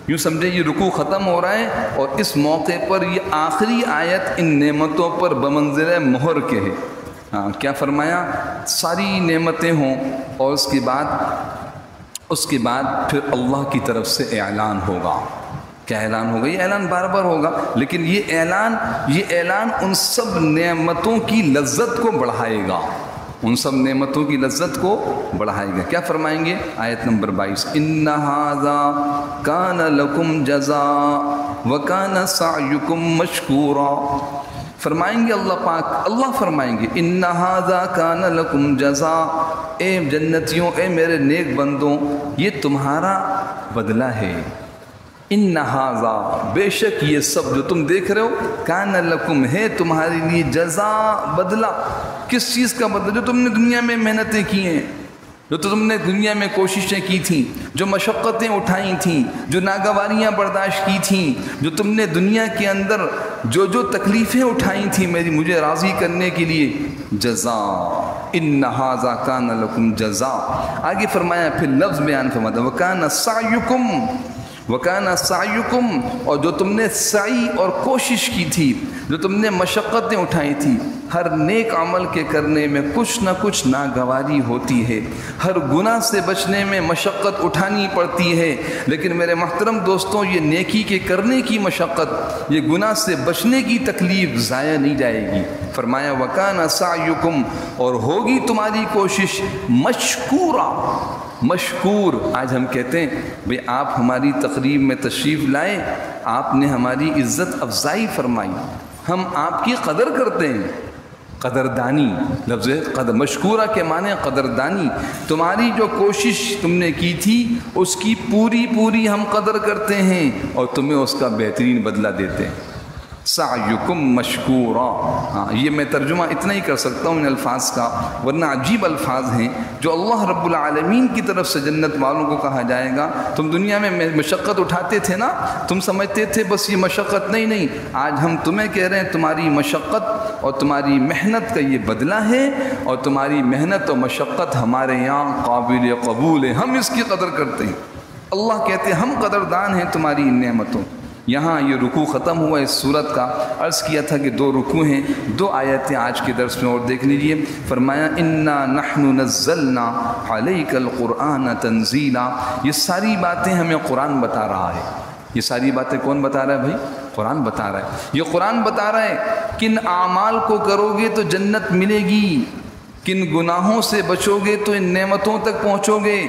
یوں سمجھے یہ رکوع ختم ہو رہا ہے، اور اس موقع پر یہ آخری آیت ان نعمتوں پر بمنزلہ مہر کے ہے. کیا فرمایا؟ ساری نعمتیں ہوں، اور اس کے بعد پھر اللہ کی طرف سے اعلان ہوگا. کیا اعلان ہوگا؟ یہ اعلان بار بار ہوگا، لیکن یہ اعلان ان سب نعمتوں کی لذت کو بڑھائے گا، ان سب نعمتوں کی لذت کو بڑھائے گا. کیا فرمائیں گے؟ آیت نمبر 22، ان ھذا کان لکم جزاء وکان سعیکم مشکورا. فرمائیں گے اللہ پاک، اللہ فرمائیں گے، ان ھذا کان لکم جزاء، اے جنتیوں، اے میرے نیک بندوں، یہ تمہارا بدلہ ہے. ان ھذا، بے شک یہ سب جو تم دیکھ رہے ہو، کان لکم، ہے تمہارے لیے، جزاء، بدلہ. کس چیز کا بدلہ؟ جو تم نے دنیا میں محنتیں کی ہیں، جو تم نے دنیا میں کوششیں کی تھیں، جو مشقتیں اٹھائی تھیں، جو ناگواریاں برداشت کی تھیں، جو تم نے دنیا کے اندر جو تکلیفیں اٹھائی تھیں مجھے راضی کرنے کے لیے، جزاء. ان ھذا کان لکم جزاء. آگے فرمایا، پھر لفظ بیان فرمایا، وکان سعیکم، وَكَانَ سَعْيُكُمْ، اور جو تم نے سعی اور کوشش کی تھی، جو تم نے مشقتیں اٹھائی تھی. ہر نیک عمل کے کرنے میں کچھ نہ کچھ ناگواری ہوتی ہے، ہر گناہ سے بچنے میں مشقت اٹھانی پڑتی ہے، لیکن میرے محترم دوستوں، یہ نیکی کے کرنے کی مشقت، یہ گناہ سے بچنے کی تکلیف ضائع نہیں جائے گی. فرمایا وَكَانَ سَعْيُكُمْ، اور ہوگی تمہاری کوشش مشکورا، مشکور. آج ہم کہتے ہیں بھئی آپ ہماری تقریب میں تشریف لائے، آپ نے ہماری عزت افزائی فرمائی، ہم آپ کی قدر کرتے ہیں. قدردانی، لفظ قدر، مشکورہ کے معنی قدردانی. تمہاری جو کوشش تم نے کی تھی اس کی پوری ہم قدر کرتے ہیں، اور تمہیں اس کا بہترین بدلہ دیتے ہیں. سعیکم مشکورا. یہ میں ترجمہ اتنا ہی کر سکتا ہوں ان الفاظ کا، ورنہ عجیب الفاظ ہیں جو اللہ رب العالمین کی طرف سے جنت والوں کو کہا جائے گا. تم دنیا میں مشقت اٹھاتے تھے نا، تم سمجھتے تھے بس یہ مشقت، نہیں، آج ہم تمہیں کہہ رہے ہیں تمہاری مشقت اور تمہاری محنت کا یہ بدلہ ہے، اور تمہاری محنت اور مشقت ہمارے یہاں قابل قبول ہے، ہم اس کی قدر کرتے ہیں. اللہ کہتے ہیں ہم قدردان ہیں تمہاری ان نعمتوں. یہاں یہ رکوع ختم ہوا اس صورت کا. عرض کیا تھا کہ 2 رکوع ہیں, 2 آیتیں آج کے درس میں اور دیکھ لیجئے. فرمایا انا نحن نزلنا علیک القرآن تنزیلا. یہ ساری باتیں ہمیں قرآن بتا رہا ہے. یہ ساری باتیں کون بتا رہا ہے بھائی؟ قرآن بتا رہا ہے. یہ قرآن بتا رہا ہے کن اعمال کو کرو گے تو جنت ملے گی, کن گناہوں سے بچو گے تو ان نعمتوں تک پہنچو گے.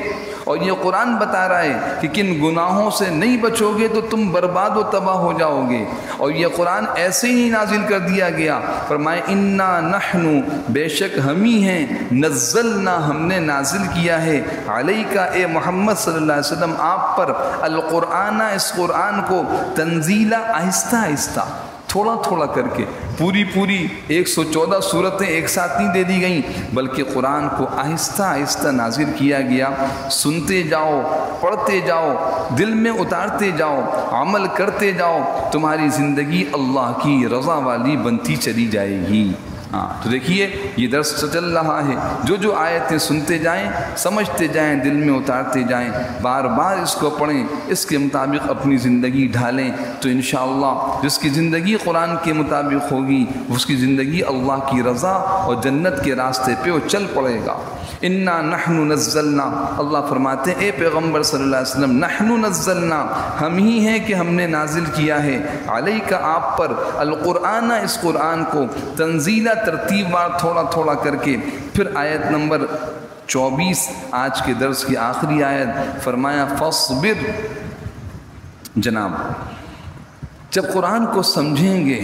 اور یہ قرآن بتا رہا ہے کہ کن گناہوں سے نہیں بچو گے تو تم برباد و تباہ ہو جاؤ گے. اور یہ قرآن ایسے ہی نہیں نازل کر دیا گیا. فرمائے انا نحن, بے شک ہم ہی ہیں, نزلنا, ہم نے نازل کیا ہے, علیکا, اے محمد صلی اللہ علیہ وسلم, آپ پر, القرآن, اس قرآن کو, تنزیلا, آہستہ آہستہ, تھوڑا تھوڑا کر کے. پوری 114 صورتیں ایک ساتھ نہیں دے دی گئیں, بلکہ قرآن کو آہستہ آہستہ نازل کیا گیا. سنتے جاؤ, پڑھتے جاؤ, دل میں اتارتے جاؤ, عمل کرتے جاؤ, تمہاری زندگی اللہ کی رضا والی بنتی چلی جائے گی. تو دیکھیے یہ درس چل رہا ہے. جو آیتیں سنتے جائیں, سمجھتے جائیں, دل میں اتارتے جائیں, بار بار اس کو پڑھیں, اس کے مطابق اپنی زندگی ڈھالیں, تو انشاءاللہ جس کی زندگی قرآن کے مطابق ہوگی اس کی زندگی اللہ کی رضا اور جنت کے راستے پہ وہ چل پڑے گا. انا نحن نزلنا, اللہ فرماتے ہیں اے پیغمبر صلی اللہ علیہ وسلم, نحن نزلنا, ہم ہی ہیں کہ ہم نے نازل کیا ہے, علیک, آپ پر, القرآن, اس قرآن کو, تنزیلا, ترتیب وار, تھوڑا تھوڑا کر کے. پھر آیت نمبر 24 آج کے درس کی آخری آیت, فرمایا فاصبر. جناب جب قرآن کو سمجھیں گے,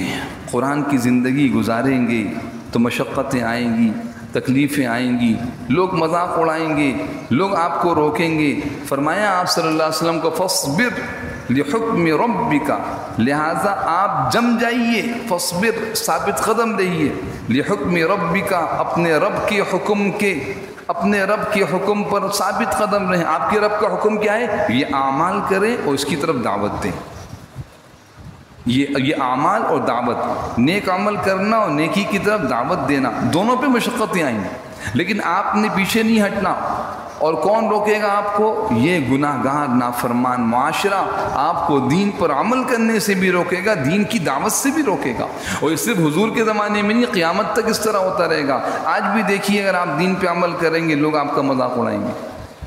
قرآن کی زندگی گزاریں گے تو مشقتیں آئیں گی, تکلیفیں آئیں گی, لوگ مذاق اڑائیں گے, لوگ آپ کو روکیں گے. فرمایا آپ صلی اللہ علیہ وسلم کو فاصبر لحکم ربک, لہٰذا آپ جم جائیے, فاصبر, ثابت قدم رہیے, لحکم ربک, اپنے رب کے حکم کے, اپنے رب کے حکم پر ثابت قدم رہیں. آپ کے رب کا حکم کیا ہے؟ یہ اعمال کریں اور اس کی طرف دعوت دیں. یہ اعمال اور دعوت, نیک عمل کرنا اور نیکی کی طرف دعوت دینا, دونوں پہ مشقتیں آئیں گی, لیکن آپ نے پیچھے نہیں ہٹنا. اور کون روکے گا آپ کو؟ یہ گناہ گار, نافرمان معاشرہ آپ کو دین پر عمل کرنے سے بھی روکے گا, دین کی دعوت سے بھی روکے گا. اور یہ صرف حضور کے زمانے میں نہیں, قیامت تک اس طرح ہوتا رہے گا. آج بھی دیکھیے اگر آپ دین پہ عمل کریں گے, لوگ آپ کا مذاق اڑائیں گے,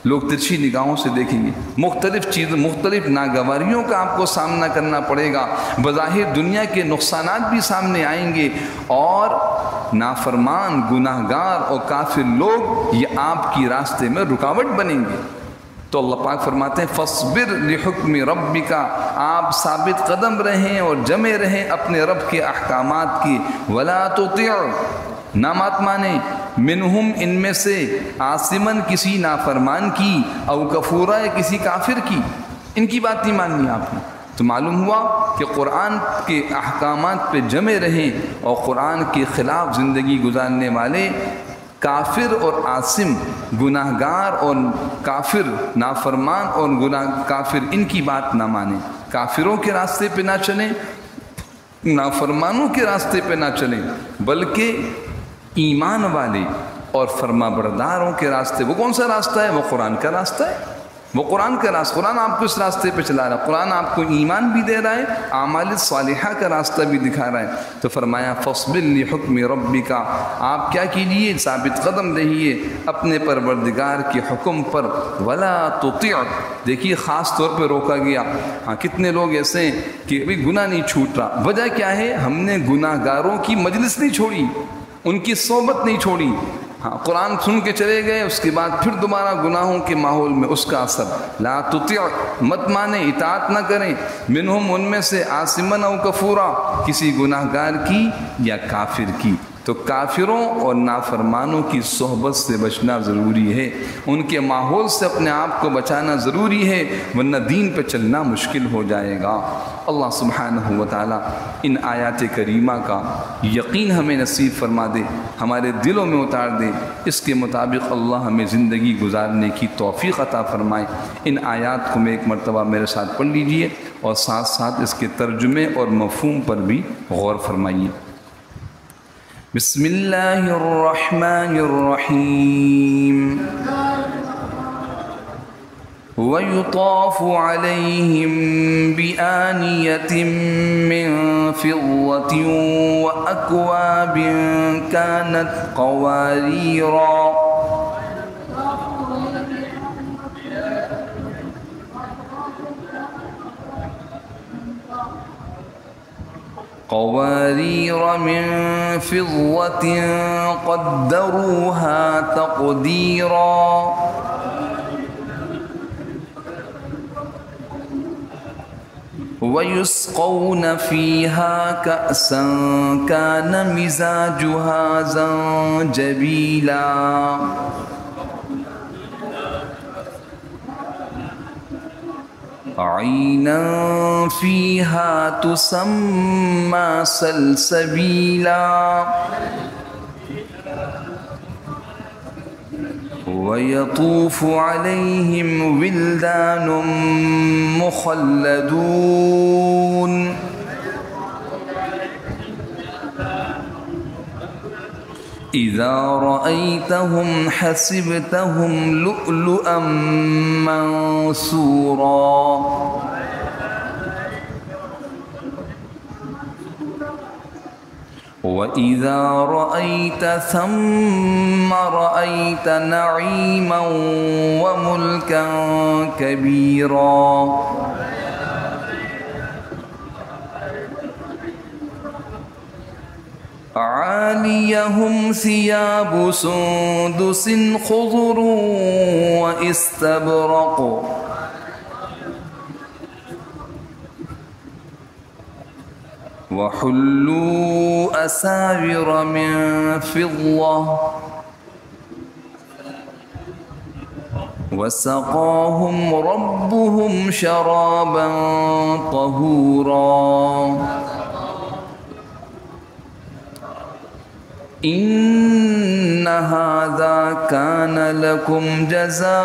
لوگ ترچھی نگاہوں سے دیکھیں گے, مختلف چیزیں, مختلف ناگواریوں کا آپ کو سامنا کرنا پڑے گا. بظاہر دنیا کے نقصانات بھی سامنے آئیں گے, اور نافرمان, گناہ گار اور کافر لوگ یہ آپ کی راستے میں رکاوٹ بنیں گے. تو اللہ پاک فرماتے ہیں فاصبر لحکم ربک, آپ ثابت قدم رہیں اور جمے رہیں اپنے رب کے احکامات کی. ولا تطع, نامات مانیں, منہم, ان میں سے, عاصمن, کسی نافرمان کی, او کفورا, کسی کافر کی. ان کی بات نہیں ماننی آپ نے. تو معلوم ہوا کہ قرآن کے احکامات پہ جمے رہیں, اور قرآن کے خلاف زندگی گزارنے والے کافر اور عاصم, گناہ گار اور کافر, نافرمان اور کافر, ان کی بات نہ مانیں. کافروں کے راستے پہ نہ چلیں, نافرمانوں کے راستے پہ نہ چلیں, بلکہ ایمان والے اور فرما برداروں کے راستے. وہ کون سا راستہ ہے؟ وہ قرآن کا راستہ ہے, وہ قرآن کا راستہ. قرآن آپ کو اس راستے پہ چلا رہا ہے, قرآن آپ کو ایمان بھی دے رہا ہے, اعمال صالحہ کا راستہ بھی دکھا رہا ہے. تو فرمایا فاصبر لحکم ربک, آپ کیا کیجیے؟ ثابت قدم رہیے اپنے پروردگار کے حکم پر. ولا تطع, دیکھیے خاص طور پہ روکا گیا. ہاں کتنے لوگ ایسے ہیں کہ ابھی گناہ نہیں چھوٹ رہا, وجہ کیا ہے؟ ہم نے گناہ گاروں کی مجلس نہیں چھوڑی, ان کی صحبت نہیں چھوڑی. ہاں قرآن سن کے چلے گئے, اس کے بعد پھر دوبارہ گناہوں کے ماحول میں اس کا اثر. لا تطع, مت مانیں, اطاعت نہ کریں, منہم, ان میں سے, عاصمن او کفورا, کسی گناہ گار کی یا کافر کی. تو کافروں اور نافرمانوں کی صحبت سے بچنا ضروری ہے, ان کے ماحول سے اپنے آپ کو بچانا ضروری ہے, ورنہ دین پہ چلنا مشکل ہو جائے گا. اللہ سبحانہ و تعالیٰ ان آیات کریمہ کا یقین ہمیں نصیب فرما دے, ہمارے دلوں میں اتار دے, اس کے مطابق اللہ ہمیں زندگی گزارنے کی توفیق عطا فرمائے. ان آیات کو میں ایک مرتبہ میرے ساتھ پڑھ لیجئے, اور ساتھ ساتھ اس کے ترجمے اور مفہوم پر بھی غور فرمائیے. بسم اللہ الرحمن الرحیم. ويطاف عليهم بآنية من فضة وأكواب كانت قواريرا من فضة قدروها تقديرا ويسقون فيها كأسا كان مزاجها زنجبيلا عينا فيها تسمى سلسبيلا ويطوف عليهم ولدان مخلدون إذا رأيتهم حسبتهم لؤلؤا منثورا وإذا رأيت ثم رأيت نعيما وملكا كبيرا عاليهم ثياب سندس خضر واستبرق وحلوا أساور من فضة وسقاهم ربهم شرابا طهورا إن هذا كان لكم جزاء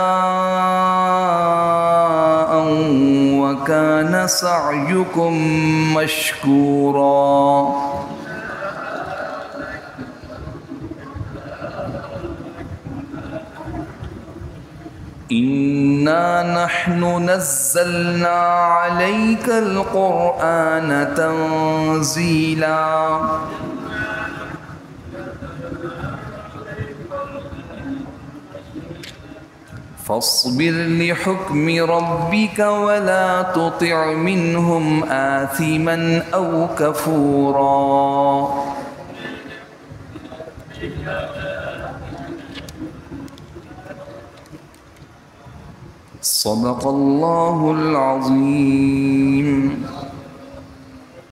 وكان سعيكم مشكورا إنا نحن نزلنا عليك القرآن تنزيلا فاصبر لحكم ربك ولا تطع منهم آثما أو كفورا صدق الله العظيم.